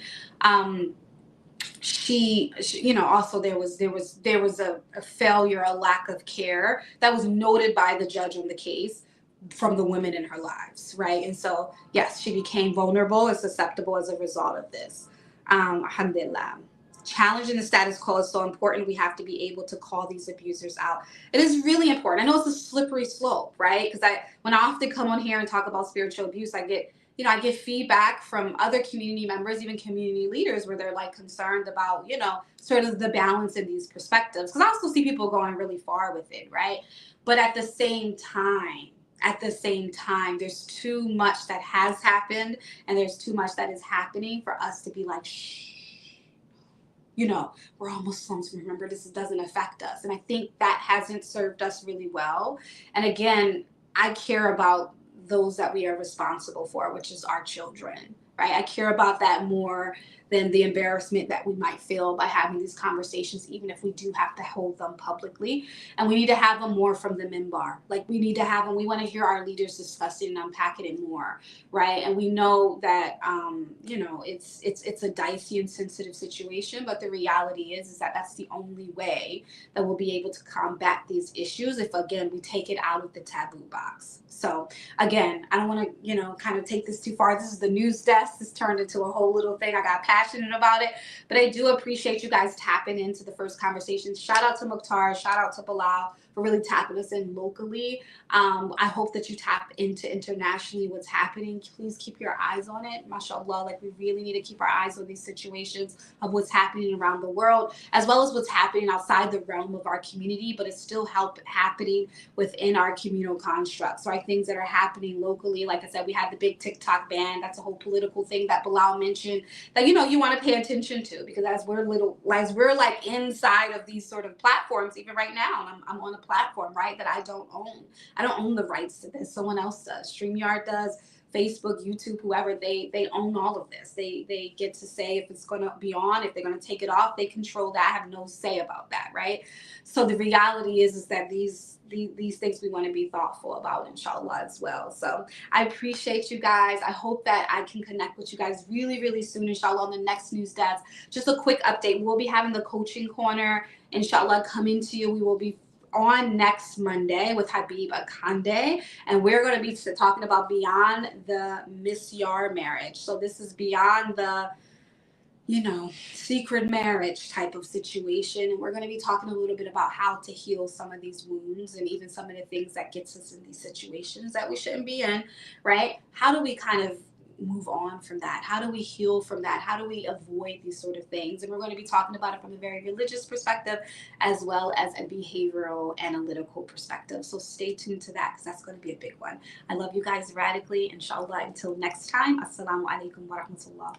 she you know, also there was a failure, a lack of care that was noted by the judge on the case from the women in her lives, right? And so yes, she became vulnerable and susceptible as a result of this. Alhamdulillah. Challenging the status quo is so important. We have to be able to call these abusers out. It is really important. I know it's a slippery slope, right? Because when I often come on here and talk about spiritual abuse, I get feedback from other community members, even community leaders, where they're like concerned about, you know, sort of the balance in these perspectives. Because I also see people going really far with it, right? But at the same time, there's too much that has happened and there's too much that is happening for us to be like, shh. You know, we're all Muslims. Remember, this doesn't affect us. And I think that hasn't served us really well. And again, I care about those that we are responsible for, which is our children, right? I care about that more than the embarrassment that we might feel by having these conversations, even if we do have to hold them publicly. And we need to have them more from the minbar. Like, we need to have them. We want to hear our leaders discuss it and unpack it more, right? And we know that, it's a dicey and sensitive situation, but the reality is that that's the only way that we'll be able to combat these issues if, again, we take it out of the taboo box. So again, I don't want to, kind of take this too far. This is the news desk. This turned into a whole little thing. I got passionate about it, but I do appreciate you guys tapping into the first conversation. Shout out to Mukhtar. Shout out to Bilal for really tapping us in locally. I hope that you tap into internationally what's happening. Please keep your eyes on it. MashaAllah, like, we really need to keep our eyes on these situations of what's happening around the world, as well as what's happening outside the realm of our community, but it's still happening within our communal constructs, right? Things that are happening locally. Like I said, we had the big TikTok ban. That's a whole political thing that Bilal mentioned that, you want to pay attention to, because as we're like inside of these sort of platforms, even right now, and I'm on a platform, right, that I don't own. I don't own the rights to this. Someone else does. StreamYard does. Facebook, YouTube, whoever, they own all of this. They get to say if it's going to be on, if they're going to take it off. They control that. I have no say about that, right? So the reality is that these things we want to be thoughtful about, inshallah, as well. So I appreciate you guys. I hope that I can connect with you guys really, really soon, inshallah, on the next news desk. Just a quick update. We'll be having the coaching corner, inshallah, coming to you. We will be on next Monday with Habib Akande, and we're going to be talking about beyond the misyar marriage. So this is beyond the secret marriage type of situation. And we're going to be talking a little bit about how to heal some of these wounds and even some of the things that gets us in these situations that we shouldn't be in, right? How do we kind of move on from that? How do we heal from that? How do we avoid these sort of things? And we're going to be talking about it from a very religious perspective as well as a behavioral analytical perspective. So stay tuned to that, because that's going to be a big one. I love you guys radically. Inshallah, until next time. Assalamu alaikum wa rahmatullah.